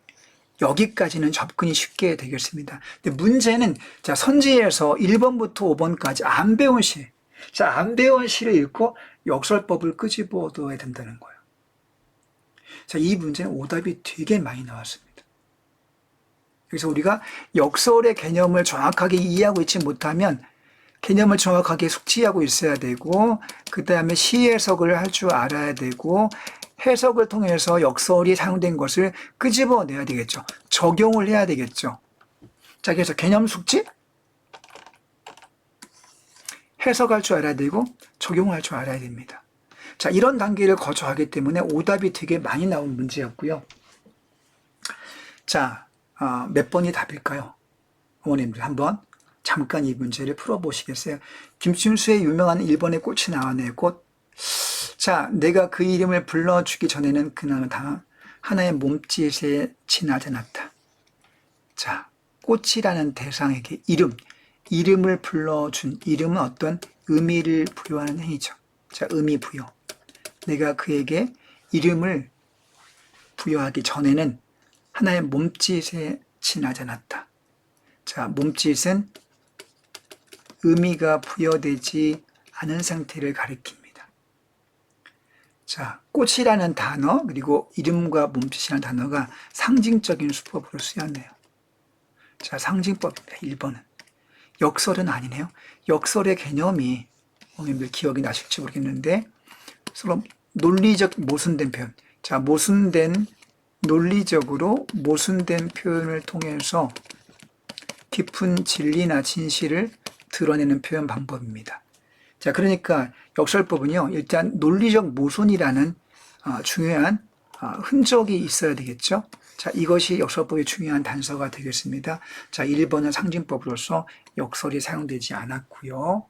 여기까지는 접근이 쉽게 되겠습니다. 근데 문제는, 선지에서 1번부터 5번까지 안 배운 시. 안 배운 시를 읽고 역설법을 끄집어둬야 된다는 거예요. 이 문제는 오답이 되게 많이 나왔습니다. 그래서 우리가 역설의 개념을 정확하게 이해하고 있지 못하면 개념을 정확하게 숙지하고 있어야 되고, 그 다음에 시 해석을 할 줄 알아야 되고, 해석을 통해서 역설이 사용된 것을 끄집어내야 되겠죠. 적용을 해야 되겠죠. 그래서 개념 숙지, 해석할 줄 알아야 되고 적용할 줄 알아야 됩니다. 이런 단계를 거쳐가기 때문에 오답이 되게 많이 나온 문제였고요. 몇 번이 답일까요? 어머님들 한번 잠깐 이 문제를 풀어보시겠어요? 김춘수의 유명한 1번의 꽃이 나왔네요. 꽃. 내가 그 이름을 불러주기 전에는 그날은 다 하나의 몸짓에 지나지 않았다. 꽃이라는 대상에게 이름을 불러준, 이름은 어떤 의미를 부여하는 행위죠. 의미 부여. 내가 그에게 이름을 부여하기 전에는 하나의 몸짓에 지나지 않았다. 몸짓은 의미가 부여되지 않은 상태를 가리킵니다. 꽃이라는 단어, 그리고 이름과 몸짓이라는 단어가 상징적인 수법으로 쓰였네요. 자, 상징법입니다. 1번은. 역설은 아니네요. 역설의 개념이 어머님들 기억이 나실지 모르겠는데 서로 논리적 모순된 표현. 자, 논리적으로 모순된 표현을 통해서 깊은 진리나 진실을 드러내는 표현 방법입니다. 자, 그러니까 역설법은요, 일단 논리적 모순이라는 중요한 흔적이 있어야 되겠죠. 자, 이것이 역설법의 중요한 단서가 되겠습니다. 자, 1번은 상징법으로서 역설이 사용되지 않았고요.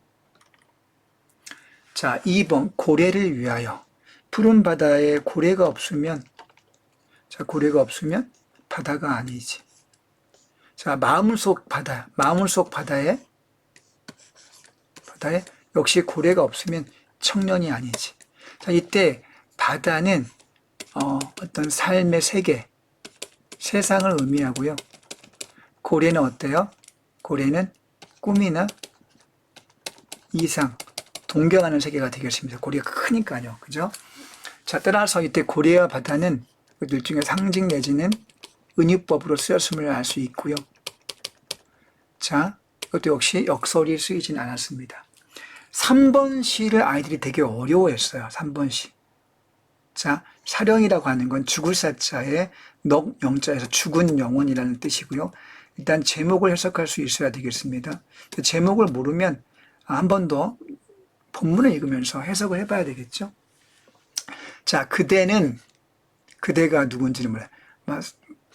자, 2번 고래를 위하여. 푸른 바다에 고래가 없으면, 자, 고래가 없으면 바다가 아니지. 자, 마음속 바다에 역시 고래가 없으면 청년이 아니지. 자, 이때 바다는 어떤 삶의 세계, 세상을 의미하고요. 고래는 어때요? 고래는 꿈이나 이상, 동경하는 세계가 되겠습니다. 고래가 크니까요. 그죠? 자, 따라서 이때 고래와 바다는 일종의 상징 내지는 은유법으로 쓰였음을 알 수 있고요. 자, 이것도 역시 역설이 쓰이진 않았습니다. 3번 시를 아이들이 되게 어려워했어요. 3번 시. 자, 사령이라고 하는 건 죽을 사자에 넉 영자에서 죽은 영혼이라는 뜻이고요. 일단 제목을 해석할 수 있어야 되겠습니다. 제목을 모르면 한 번 더 본문을 읽으면서 해석을 해봐야 되겠죠. 자, 그대가 누군지는 몰라요.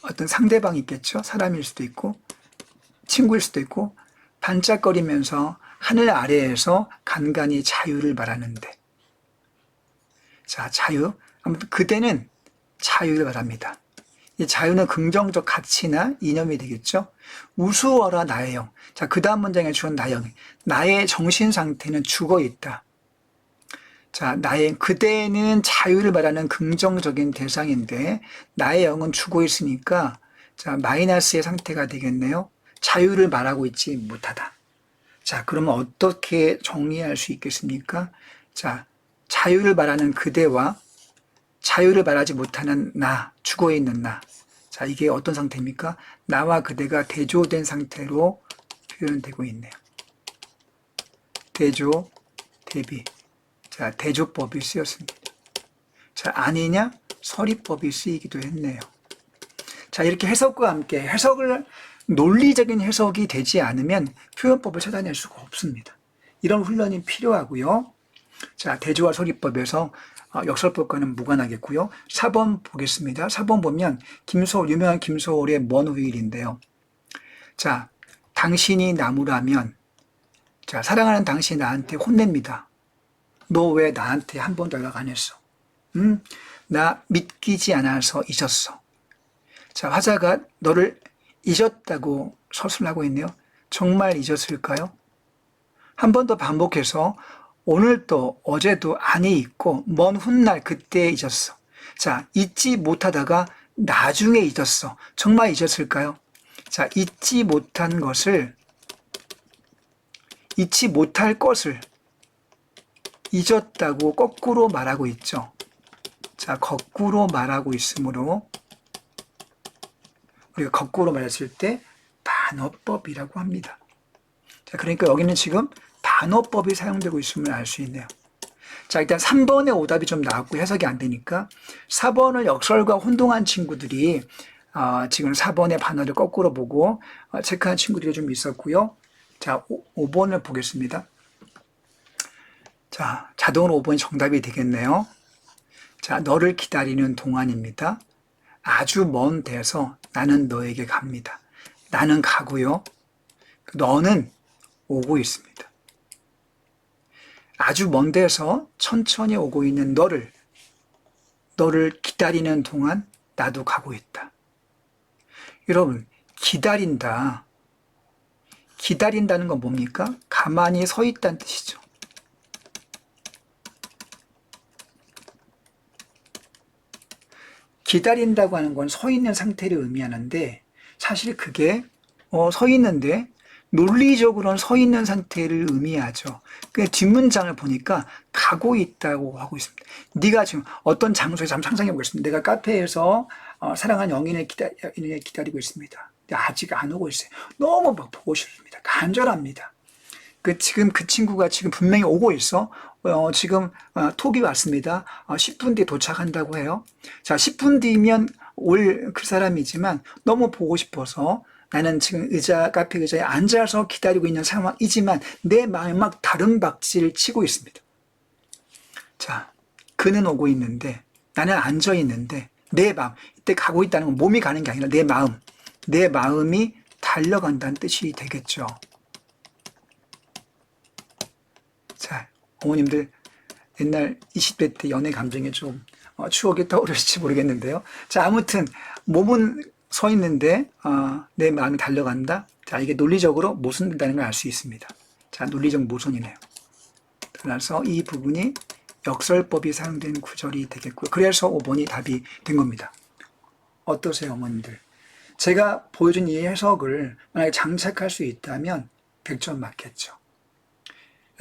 어떤 상대방이 있겠죠. 사람일 수도 있고 친구일 수도 있고 반짝거리면서 하늘 아래에서 간간히 자유를 말하는데, 자, 자유. 아무튼 그대는 자유를 말합니다. 이 자유는 긍정적 가치나 이념이 되겠죠. 우스워라 나의 영. 자, 그 다음 문장에 주는 나의 영. 나의 정신 상태는 죽어 있다. 자, 그대는 자유를 말하는 긍정적인 대상인데 나의 영은 죽어 있으니까 자, 마이너스의 상태가 되겠네요. 자유를 말하고 있지 못하다. 자, 그러면 어떻게 정리할 수 있겠습니까? 자, 자유를 말하는 그대와 자유를 말하지 못하는 나, 죽어 있는 나. 자, 이게 어떤 상태입니까? 나와 그대가 대조된 상태로 표현되고 있네요. 대조, 대비. 자, 대조법이 쓰였습니다. 자, 아니냐? 서리법이 쓰이기도 했네요. 자, 이렇게 해석과 함께 논리적인 해석이 되지 않으면 표현법을 찾아낼 수가 없습니다. 이런 훈련이 필요하고요. 자, 대조와 서리법에서 역설법과는 무관하겠고요. 4번 보겠습니다. 4번 보면 유명한 김소월의 먼 후일인데요. 자, 당신이 나무라면, 자, 사랑하는 당신이 나한테 혼냅니다. 너 왜 나한테 한 번도 연락 안 했어? 나 믿기지 않아서 잊었어. 자, 화자가 너를 잊었다고 서술하고 있네요. 정말 잊었을까요? 한 번 더 반복해서 오늘도 어제도 안이 있고 먼 훗날 그때 잊었어. 자, 잊지 못하다가 나중에 잊었어. 정말 잊었을까요? 자, 잊지 못할 것을 잊었다고 거꾸로 말하고 있죠. 자, 거꾸로 말하고 있으므로 우리가 거꾸로 말했을 때 반어법이라고 합니다. 자, 그러니까 여기는 지금 반어법이 사용되고 있음을 알 수 있네요. 자, 일단 3번의 오답이 좀 나왔고 해석이 안 되니까 4번을 역설과 혼동한 친구들이 지금 4번의 반어를 거꾸로 보고 체크한 친구들이 좀 있었고요. 자, 5번을 보겠습니다. 자, 자동으로 5번이 정답이 되겠네요. 자, 너를 기다리는 동안입니다. 아주 먼 데서 나는 너에게 갑니다. 나는 가고요. 너는 오고 있습니다. 아주 먼 데서 천천히 오고 있는 너를 기다리는 동안 나도 가고 있다. 여러분, 기다린다는 건 뭡니까? 가만히 서 있다는 뜻이죠. 기다린다고 하는 건 서 있는 상태를 의미하는데 사실 그게 서 있는데 논리적으로는 서 있는 상태를 의미하죠. 그 뒷문장을 보니까 가고 있다고 하고 있습니다. 네가 지금 어떤 장소에서 한번 상상해 보겠습니다. 내가 카페에서 사랑하는 영인을 기다리고 있습니다. 근데 아직 안 오고 있어요. 너무 막 보고 싶습니다. 간절합니다. 지금 그 친구가 지금 분명히 오고 있어. 지금 톡이 왔습니다. 10분 뒤에 도착한다고 해요. 자, 10분 뒤면 올 그 사람이지만 너무 보고 싶어서 나는 지금 카페 의자에 앉아서 기다리고 있는 상황이지만 내 마음이 막 다른 박질을 치고 있습니다. 자, 그는 오고 있는데 나는 앉아 있는데 내 마음, 이때 가고 있다는 건 몸이 가는 게 아니라 내 마음이 달려간다는 뜻이 되겠죠. 자, 어머님들 옛날 20대 때 연애 감정에 좀 추억이 떠오르실지 모르겠는데요. 자, 아무튼 몸은 서 있는데 내 마음이 달려간다. 자, 이게 논리적으로 모순된다는 걸 알 수 있습니다. 자, 논리적 모순이네요. 따라서 이 부분이 역설법이 사용된 구절이 되겠고요. 그래서 5번이 답이 된 겁니다. 어떠세요, 어머님들? 제가 보여준 이 해석을 만약에 장착할 수 있다면 100점 맞겠죠.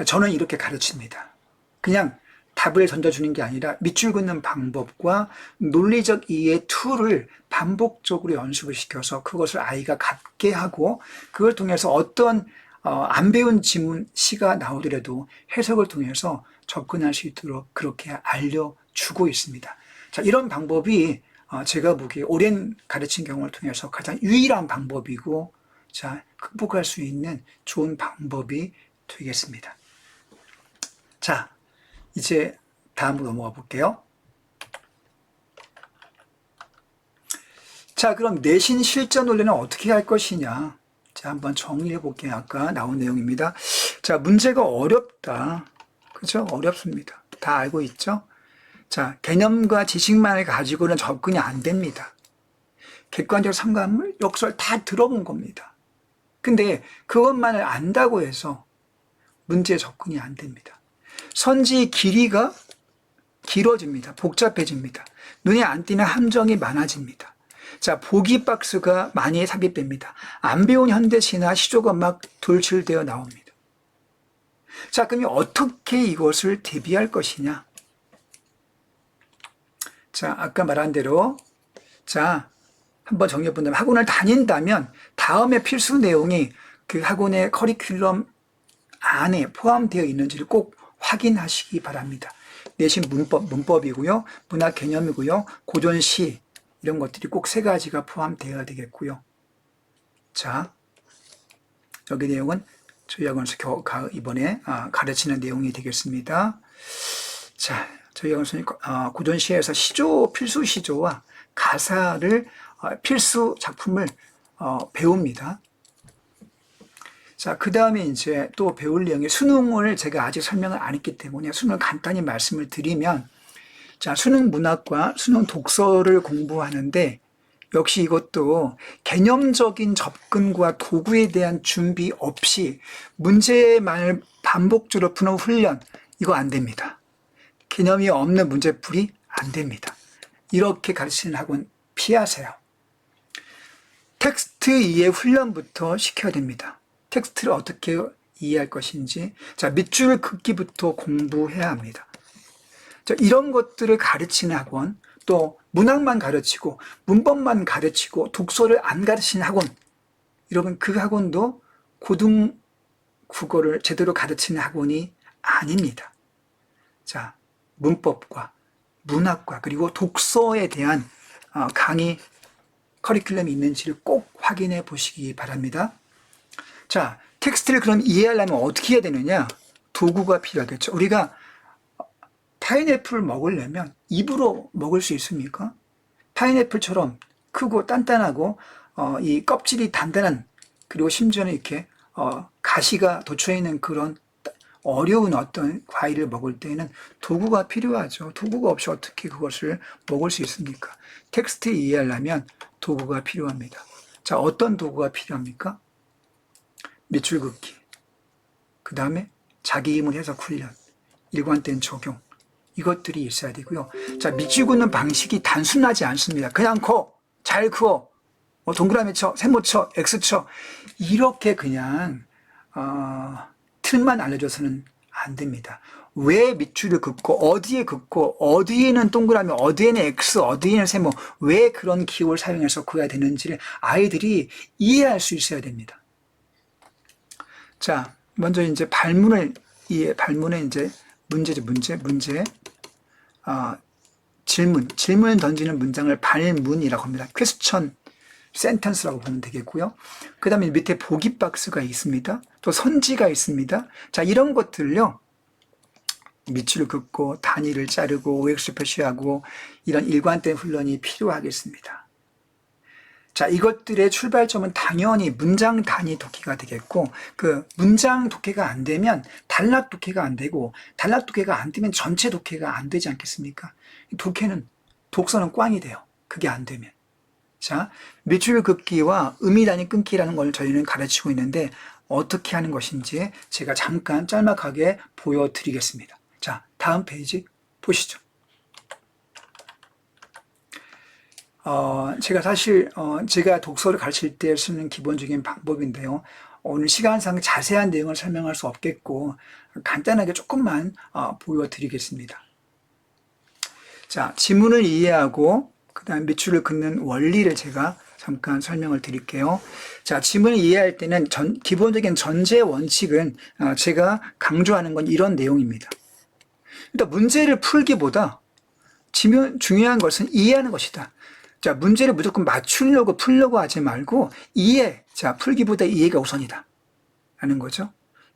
저는 이렇게 가르칩니다. 그냥 답을 던져주는 게 아니라 밑줄 긋는 방법과 논리적 이해 툴을 반복적으로 연습을 시켜서 그것을 아이가 갖게 하고 그걸 통해서 어떤 안 배운 지문 시가 나오더라도 해석을 통해서 접근할 수 있도록 그렇게 알려주고 있습니다. 자, 이런 방법이 제가 보기에 오랜 가르친 경험을 통해서 가장 유일한 방법이고, 자, 극복할 수 있는 좋은 방법이 되겠습니다. 자, 이제 다음으로 넘어가 볼게요. 자, 그럼 내신 실전 논리는 어떻게 할 것이냐? 자, 한번 정리해 볼게요. 아까 나온 내용입니다. 자, 문제가 어렵다. 그죠? 어렵습니다. 다 알고 있죠? 자, 개념과 지식만을 가지고는 접근이 안 됩니다. 객관적 상관물, 역설 다 들어본 겁니다. 근데 그것만을 안다고 해서 문제에 접근이 안 됩니다. 선지의 길이가 길어집니다. 복잡해집니다. 눈에 안 띄는 함정이 많아집니다. 자, 보기 박스가 많이 삽입됩니다. 안 배운 현대시나 시조가 막 돌출되어 나옵니다. 자, 그럼 어떻게 이것을 대비할 것이냐? 자, 아까 말한 대로, 자, 한번 정리해 본다면 학원을 다닌다면 다음에 필수 내용이 그 학원의 커리큘럼 안에 포함되어 있는지를 꼭 확인하시기 바랍니다. 내신 문법이고요, 문학 개념이고요, 고전시 이런 것들이 꼭 세 가지가 포함되어야 되겠고요. 자, 여기 내용은 저희 학원에서 이번에 가르치는 내용이 되겠습니다. 자, 저희 학원에서 고전시에서 시조, 필수 시조와 가사를 필수 작품을 배웁니다. 자, 그 다음에 이제 또 배울 내용이 수능을 제가 아직 설명을 안 했기 때문에 수능을 간단히 말씀을 드리면, 자, 수능 문학과 수능 독서를 공부하는데 역시 이것도 개념적인 접근과 도구에 대한 준비 없이 문제만을 반복적으로 푸는 훈련, 이거 안 됩니다. 개념이 없는 문제풀이 안 됩니다. 이렇게 가르치는 학원 피하세요. 텍스트 이해 훈련부터 시켜야 됩니다. 텍스트를 어떻게 이해할 것인지, 자, 밑줄 긋기부터 공부해야 합니다. 자, 이런 것들을 가르치는 학원, 또 문학만 가르치고 문법만 가르치고 독서를 안 가르치는 학원, 여러분 그 학원도 고등 국어를 제대로 가르치는 학원이 아닙니다. 자, 문법과 문학과 그리고 독서에 대한 강의 커리큘럼이 있는지를 꼭 확인해 보시기 바랍니다. 자, 텍스트를 그럼 이해하려면 어떻게 해야 되느냐? 도구가 필요하겠죠. 우리가 파인애플 먹으려면 입으로 먹을 수 있습니까? 파인애플처럼 크고 단단하고 이 껍질이 단단한, 그리고 심지어는 이렇게 가시가 돋쳐 있는 그런 어려운 어떤 과일을 먹을 때에는 도구가 필요하죠. 도구가 없이 어떻게 그것을 먹을 수 있습니까? 텍스트 이해하려면 도구가 필요합니다. 자, 어떤 도구가 필요합니까? 밑줄 긋기, 그 다음에 자기 이문 해석 훈련, 일관된 적용, 이것들이 있어야 되고요. 자, 밑줄 긋는 방식이 단순하지 않습니다. 그냥 잘 그어, 동그라미 쳐, 세모 쳐, X 쳐, 이렇게 그냥 틀만 알려줘서는 안 됩니다. 왜 밑줄을 긋고 어디에 긋고 어디에는 동그라미 어디에는 X 어디에는 세모 왜 그런 기호를 사용해서 그어야 되는지를 아이들이 이해할 수 있어야 됩니다. 자, 먼저 이제 발문을 발문은 이제 문제죠. 문제. 질문을 던지는 문장을 발문이라고 합니다. 퀘스천 센텐스라고 보면 되겠고요. 그 다음에 밑에 보기 박스가 있습니다. 또 선지가 있습니다. 자, 이런 것들을요, 밑줄을 긋고 단위를 자르고 OX 표시하고 이런 일관된 훈련이 필요하겠습니다. 자, 이것들의 출발점은 당연히 문장 단위 독해가 되겠고, 그 문장 독해가 안 되면 단락 독해가 안 되고, 단락 독해가 안 되면 전체 독해가 안 되지 않겠습니까? 독서는 꽝이 돼요. 그게 안 되면. 자, 밑줄 긋기와 의미 단위 끊기라는 걸 저희는 가르치고 있는데, 어떻게 하는 것인지 제가 잠깐 짤막하게 보여드리겠습니다. 자, 다음 페이지 보시죠. 제가 사실 제가 독서를 가르칠 때 쓰는 기본적인 방법인데요. 오늘 시간상 자세한 내용을 설명할 수 없겠고 간단하게 조금만 보여드리겠습니다. 자, 지문을 이해하고 그 다음 밑줄을 긋는 원리를 제가 잠깐 설명을 드릴게요. 자, 지문을 이해할 때는 기본적인 전제 원칙은 제가 강조하는 건 이런 내용입니다. 일단 문제를 풀기보다 중요한 것은 이해하는 것이다. 자, 문제를 무조건 맞추려고 풀려고 하지 말고 자, 풀기보다 이해가 우선이다 라는 거죠.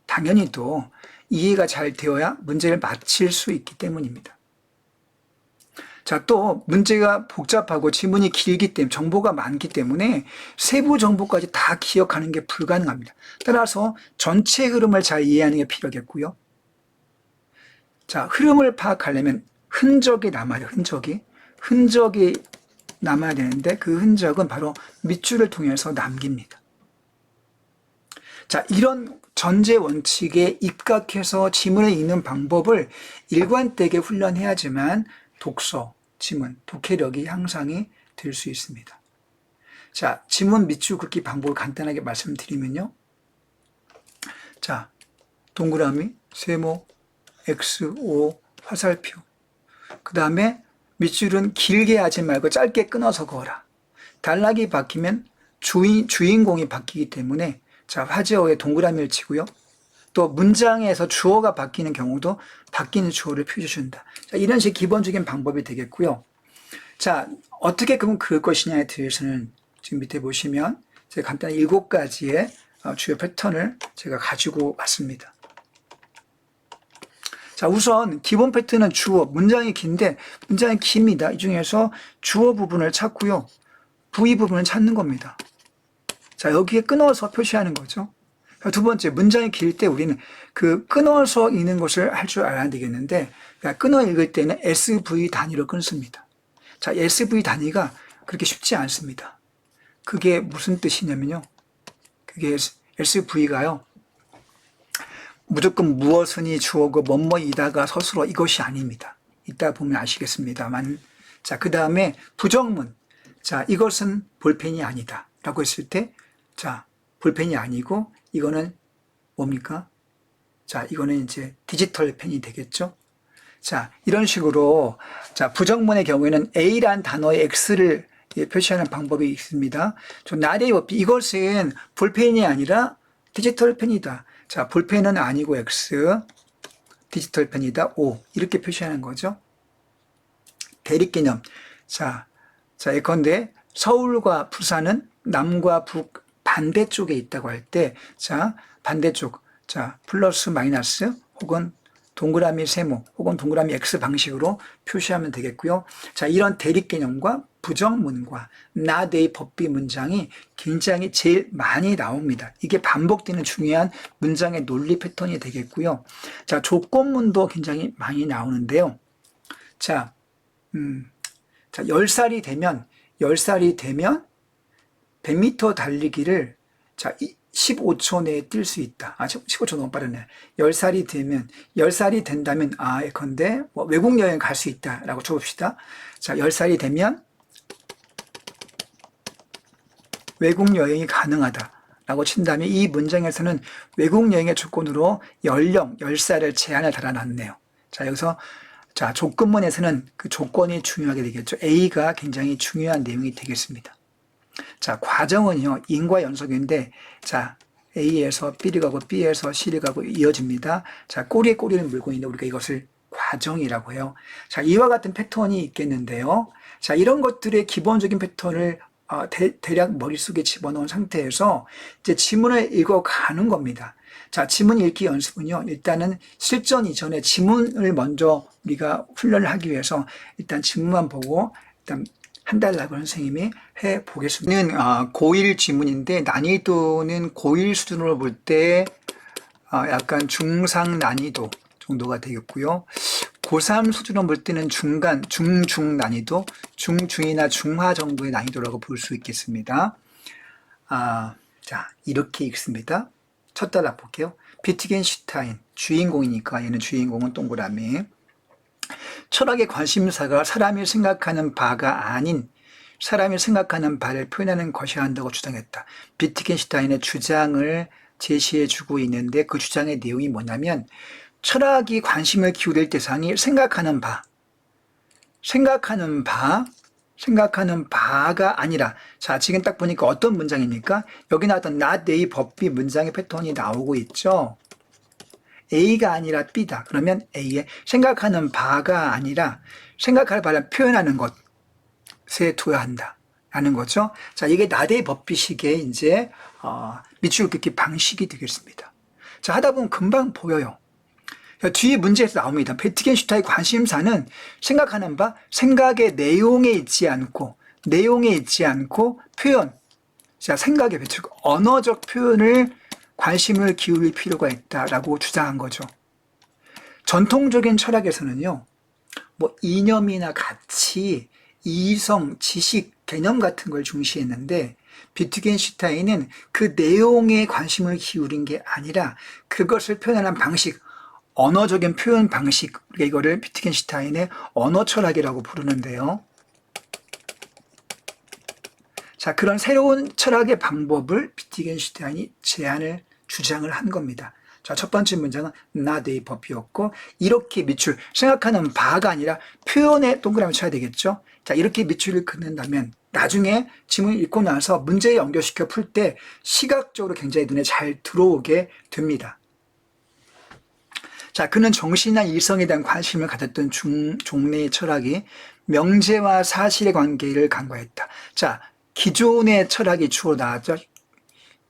당연히 또 이해가 잘 되어야 문제를 맞힐 수 있기 때문입니다. 자, 또 문제가 복잡하고 지문이 길기 때문에 정보가 많기 때문에 세부 정보까지 다 기억하는 게 불가능합니다. 따라서 전체 흐름을 잘 이해하는 게 필요하겠고요. 자, 흐름을 파악하려면 흔적이 남아요. 흔적이 남아야 되는데 그 흔적은 바로 밑줄을 통해서 남깁니다. 자, 이런 전제 원칙에 입각해서 지문을 읽는 방법을 일관되게 훈련해야지만 독서, 지문, 독해력이 향상이 될 수 있습니다. 자, 지문 밑줄 긋기 방법을 간단하게 말씀드리면요. 자, 동그라미, 세모, X, O, 화살표. 그 다음에 밑줄은 길게 하지 말고 짧게 끊어서 그어라. 단락이 바뀌면 주인공이 바뀌기 때문에 자, 화제어에 동그라미를 치고요. 또 문장에서 주어가 바뀌는 경우도 바뀌는 주어를 표시해준다. 자, 이런 식의 기본적인 방법이 되겠고요. 자, 어떻게 그럼 그을 것이냐에 대해서는 지금 밑에 보시면 제가 간단히 7가지의 주요 패턴을 제가 가지고 왔습니다. 자, 우선 기본 패턴은 주어, 문장이 긴데 문장이 깁니다. 이 중에서 주어 부분을 찾고요. 부위 부분을 찾는 겁니다. 자, 여기에 끊어서 표시하는 거죠. 두 번째, 문장이 길 때 우리는 그 끊어서 읽는 것을 할 줄 알아야 되겠는데 끊어 읽을 때는 SV 단위로 끊습니다. 자, SV 단위가 그렇게 쉽지 않습니다. 그게 무슨 뜻이냐면요. 그게 SV가요. 무조건 무엇은이 주어고 뭐뭐이다가 서술어 이것이 아닙니다. 이따 보면 아시겠습니다만. 자, 그 다음에 부정문. 자, 이것은 볼펜이 아니다 라고 했을 때 자, 볼펜이 아니고 이거는 뭡니까? 자, 이거는 이제 디지털 펜이 되겠죠? 자, 이런 식으로 자, 부정문의 경우에는 A란 단어의 X를 표시하는 방법이 있습니다. 좀 나의 법비 이것은 볼펜이 아니라 디지털 펜이다. 자, 볼펜은 아니고 X, 디지털 펜이다 O 이렇게 표시하는 거죠. 대립개념. 자, 예컨대 서울과 부산은 남과 북 반대쪽에 있다고 할 때, 자, 반대쪽, 자, 플러스 마이너스 혹은 동그라미 세모 혹은 동그라미 X 방식으로 표시하면 되겠고요. 자, 이런 대립개념과 부정문과 나의 법비 문장이 굉장히 제일 많이 나옵니다. 이게 반복되는 중요한 문장의 논리 패턴이 되겠고요. 자, 조건문도 굉장히 많이 나오는데요. 자, 10살이 되면 100m 달리기를 자, 15초 내에 뛸 수 있다. 15초 너무 빠르네. 10살이 된다면, 예컨대, 외국 여행 갈 수 있다. 라고 쳐봅시다. 자, 10살이 되면 외국 여행이 가능하다. 라고 친다면 이 문장에서는 외국 여행의 조건으로 연령, 10살을 제한을 달아놨네요. 자, 여기서 자, 조건문에서는 그 조건이 중요하게 되겠죠. A가 굉장히 중요한 내용이 되겠습니다. 자, 과정은요, 인과 연속인데, 자, A에서 B를 가고 B에서 C를 가고 이어집니다. 자, 꼬리에 꼬리를 물고 있는데 우리가 이것을 과정이라고 해요. 자, 이와 같은 패턴이 있겠는데요. 자, 이런 것들의 기본적인 패턴을 대략 머릿속에 집어넣은 상태에서 이제 지문을 읽어가는 겁니다. 자, 지문 읽기 연습은요, 일단은 실전 이전에 지문을 먼저 우리가 훈련을 하기 위해서 일단 지문만 보고 일단 한 달라고 선생님이 해 보겠습니다. 고1 지문인데 난이도는 고1 수준으로 볼 때 약간 중상 난이도 정도가 되겠고요. 고3 수준으로 볼 때는 중간, 중중 난이도, 중중이나 중하 정도의 난이도라고 볼 수 있겠습니다. 자, 이렇게 읽습니다. 첫 단락 볼게요. 비트겐슈타인, 주인공이니까 얘는 주인공은 동그라미. 철학의 관심사가 사람이 생각하는 바가 아닌 사람이 생각하는 바를 표현하는 것이어야 한다고 주장했다. 비트겐슈타인의 주장을 제시해주고 있는데 그 주장의 내용이 뭐냐면 철학이 관심을 기울일 대상이 생각하는 바가 아니라, 자, 지금 딱 보니까 어떤 문장입니까? 여기 나왔던 not A, but B 문장의 패턴이 나오고 있죠. A가 아니라 B다. 그러면 A의 생각하는 바가 아니라 생각할 바를 표현하는 것에 둬야 한다. 라는 거죠. 자, 이게 not A, but B식의 이제, 밑줄 긋기 방식이 되겠습니다. 자, 하다 보면 금방 보여요. 뒤에 문제에서 나옵니다. 비트겐슈타인의 관심사는 생각하는 바, 생각의 내용에 있지 않고 표현, 자, 생각의 배출, 언어적 표현을 관심을 기울일 필요가 있다라고 주장한 거죠. 전통적인 철학에서는요, 뭐 이념이나 가치, 이성, 지식, 개념 같은 걸 중시했는데 비트겐슈타인은 그 내용에 관심을 기울인 게 아니라 그것을 표현하는 방식, 언어적인 표현 방식, 우리가 이거를 비트겐슈타인의 언어 철학이라고 부르는데요. 자, 그런 새로운 철학의 방법을 비트겐슈타인이 주장을 한 겁니다. 자, 첫 번째 문장은 not a 법이었고, 이렇게 밑줄, 생각하는 바가 아니라 표현에 동그라미 쳐야 되겠죠. 자, 이렇게 밑줄을 긋는다면 나중에 지문을 읽고 나서 문제에 연결시켜 풀 때 시각적으로 굉장히 눈에 잘 들어오게 됩니다. 자, 그는 정신이나 이성에 대한 관심을 가졌던 종래의 철학이 명제와 사실의 관계를 간과했다. 자, 기존의 철학이 주로 나왔죠.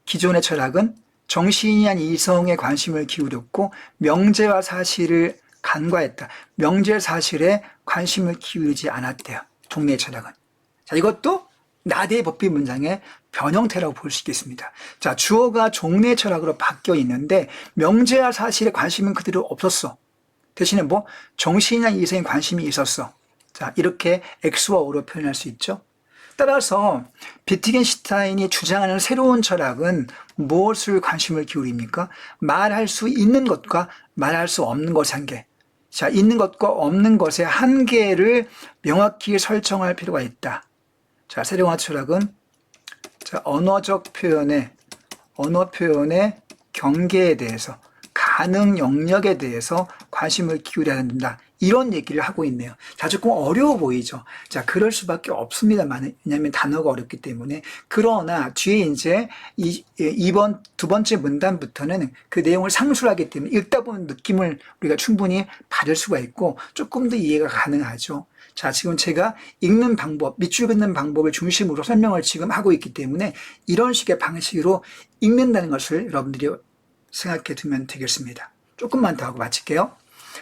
기존의 철학은 정신이나 이성에 관심을 기울였고 명제와 사실을 간과했다. 명제 사실에 관심을 기울이지 않았대요. 종래의 철학은. 자, 이것도 나대의 법비 문장의 변형태라고 볼 수 있겠습니다. 자, 주어가 종래 철학으로 바뀌어 있는데 명제와 사실에 관심은 그대로 없었어. 대신에 뭐 정신이나 이성에 관심이 있었어. 자, 이렇게 X와 O로 표현할 수 있죠. 따라서 비트겐슈타인이 주장하는 새로운 철학은 무엇을 관심을 기울입니까? 말할 수 있는 것과 말할 수 없는 것의 한계. 자, 있는 것과 없는 것의 한계를 명확히 설정할 필요가 있다. 자, 세종화 철학은 자, 언어 표현의 경계에 대해서, 가능 영역에 대해서 관심을 기울여야 된다. 이런 얘기를 하고 있네요. 자, 조금 어려워 보이죠? 자, 그럴 수밖에 없습니다만, 왜냐하면 단어가 어렵기 때문에. 그러나 뒤에 이제 두 번째 문단부터는 그 내용을 상술하기 때문에 읽다 보면 느낌을 우리가 충분히 받을 수가 있고 조금 더 이해가 가능하죠. 자, 지금 제가 읽는 방법, 밑줄 긋는 방법을 중심으로 설명을 지금 하고 있기 때문에 이런 식의 방식으로 읽는다는 것을 여러분들이 생각해 두면 되겠습니다. 조금만 더 하고 마칠게요.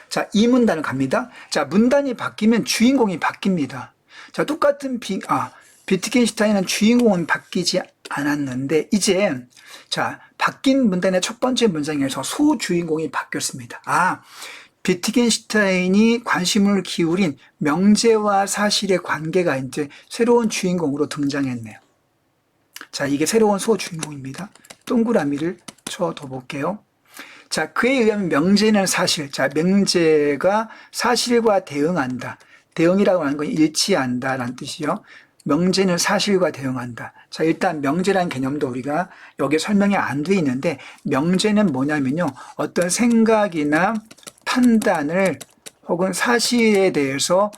자, 이 문단을 갑니다. 자, 문단이 바뀌면 주인공이 바뀝니다. 자, 똑같은 비트겐슈타인은 주인공은 바뀌지 않았는데 이제 자, 바뀐 문단의 첫 번째 문장에서 소주인공이 바뀌었습니다. 비트겐슈타인이 관심을 기울인 명제와 사실의 관계가 이제 새로운 주인공으로 등장했네요. 자, 이게 새로운 소주인공입니다. 동그라미를 쳐 둬볼게요. 자, 그에 의하면 명제는 사실, 자, 명제가 사실과 대응한다. 대응이라고 하는 건 일치한다 라는 뜻이요. 명제는 사실과 대응한다. 자, 일단 명제라는 개념도 우리가 여기에 설명이 안 돼 있는데 명제는 뭐냐면요. 어떤 생각이나 판단을 혹은 사실에 대해서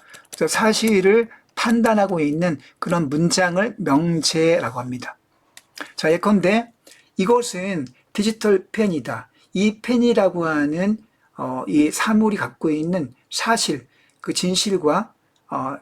사실을 판단하고 있는 그런 문장을 명제라고 합니다. 자, 예컨대 이것은 디지털 펜이다. 이 펜이라고 하는 이 사물이 갖고 있는 사실, 그 진실과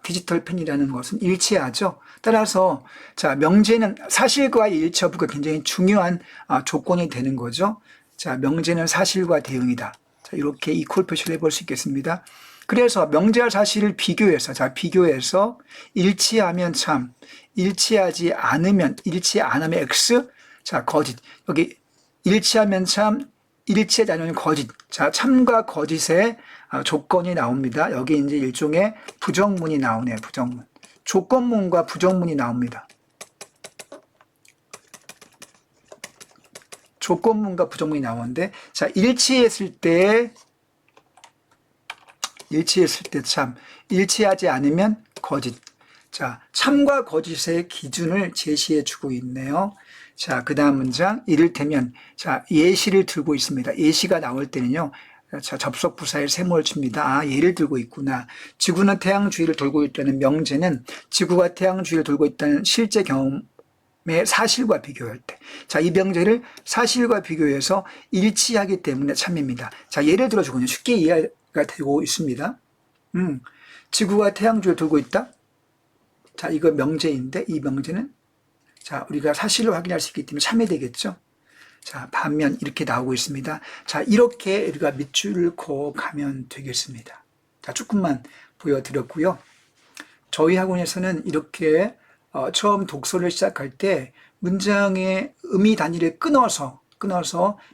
디지털 펜이라는 것은 일치하죠. 따라서 자, 명제는 사실과의 일치 여부가 굉장히 중요한 조건이 되는 거죠. 자, 명제는 사실과 대응이다. 자, 이렇게 이퀄 표시를 해볼 수 있겠습니다. 그래서 명제와 사실을 비교해서, 자, 비교해서 일치하면 참, 일치 안 하면 X, 자, 거짓. 여기 일치하면 참, 일치하지 않으면 거짓. 자, 참과 거짓의 조건이 나옵니다. 여기 이제 일종의 부정문이 나오네요. 부정문. 조건문과 부정문이 나옵니다. 조건문과 부정문이 나오는데, 자, 일치했을 때 참, 일치하지 않으면 거짓. 자, 참과 거짓의 기준을 제시해 주고 있네요. 자, 그 다음 문장, 이를테면, 자, 예시를 들고 있습니다. 예시가 나올 때는요, 자, 접속 부사에 세모를 칩니다. 아, 예를 들고 있구나. 지구는 태양 주위를 돌고 있다는 명제는 지구가 태양 주위를 돌고 있다는 실제 경험의 사실과 비교할 때. 자, 이 명제를 사실과 비교해서 일치하기 때문에 참입니다. 자, 예를 들어주군요. 쉽게 이해가 되고 있습니다. 지구가 태양 주위를 돌고 있다? 자, 이거 명제인데, 이 명제는 자, 우리가 사실을 확인할 수 있기 때문에 참여되겠죠. 자, 반면 이렇게 나오고 있습니다. 자, 이렇게 우리가 밑줄을 그어 가면 되겠습니다. 자, 조금만 보여드렸고요. 저희 학원에서는 이렇게 처음 독서를 시작할 때 문장의 의미 단위를 끊어서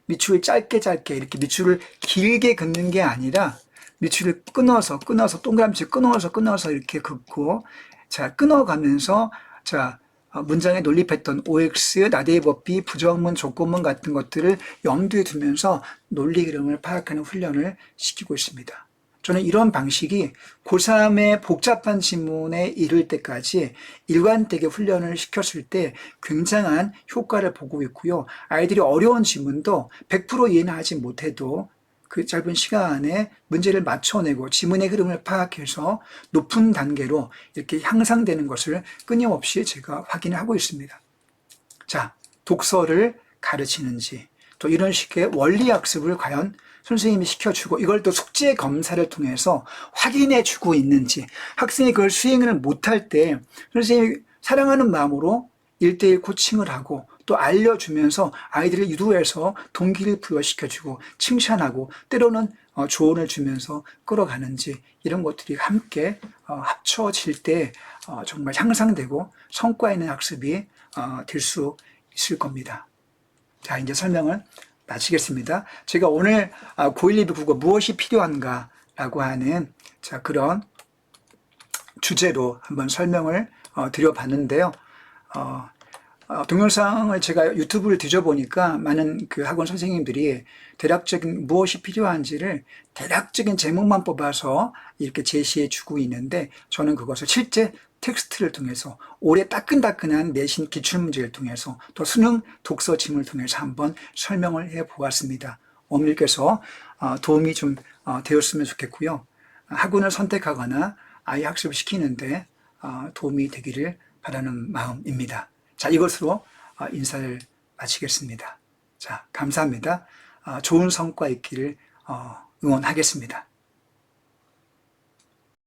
밑줄을 짧게 이렇게 밑줄을 길게 긋는 게 아니라 밑줄을 끊어서 동그라미 끊어서 이렇게 긋고, 자, 끊어가면서, 자, 문장에 논립했던 OX, 나대입 비 부정문, 조건문 같은 것들을 염두에 두면서 논리 흐름을 파악하는 훈련을 시키고 있습니다. 저는 이런 방식이 고3의 복잡한 지문에 이를 때까지 일관되게 훈련을 시켰을 때 굉장한 효과를 보고 있고요. 아이들이 어려운 지문도 100% 이해는 하지 못해도 그 짧은 시간 안에 문제를 맞춰내고 지문의 흐름을 파악해서 높은 단계로 이렇게 향상되는 것을 끊임없이 제가 확인을 하고 있습니다. 자, 독서를 가르치는지, 또 이런 식의 원리 학습을 과연 선생님이 시켜주고 이걸 또 숙제 검사를 통해서 확인해주고 있는지, 학생이 그걸 수행을 못할 때 선생님이 사랑하는 마음으로 1:1 코칭을 하고 또 알려주면서 아이들을 유도해서 동기를 부여시켜주고 칭찬하고 때로는 조언을 주면서 끌어가는지, 이런 것들이 함께 합쳐질 때 정말 향상되고 성과 있는 학습이 될 수 있을 겁니다. 자, 이제 설명을 마치겠습니다. 제가 오늘 고1 예비 국어 무엇이 필요한가 라고 하는 자, 그런 주제로 한번 설명을 드려봤는데요. 동영상을 제가 유튜브를 뒤져보니까 많은 그 학원 선생님들이 대략적인 무엇이 필요한지를 대략적인 제목만 뽑아서 이렇게 제시해 주고 있는데, 저는 그것을 실제 텍스트를 통해서 올해 따끈따끈한 내신 기출문제를 통해서 또 수능 독서 지문을 통해서 한번 설명을 해 보았습니다. 어머니께서 도움이 좀 되었으면 좋겠고요. 학원을 선택하거나 아이 학습을 시키는데 도움이 되기를 바라는 마음입니다. 자, 이것으로 인사를 마치겠습니다. 자, 감사합니다. 좋은 성과 있기를 응원하겠습니다.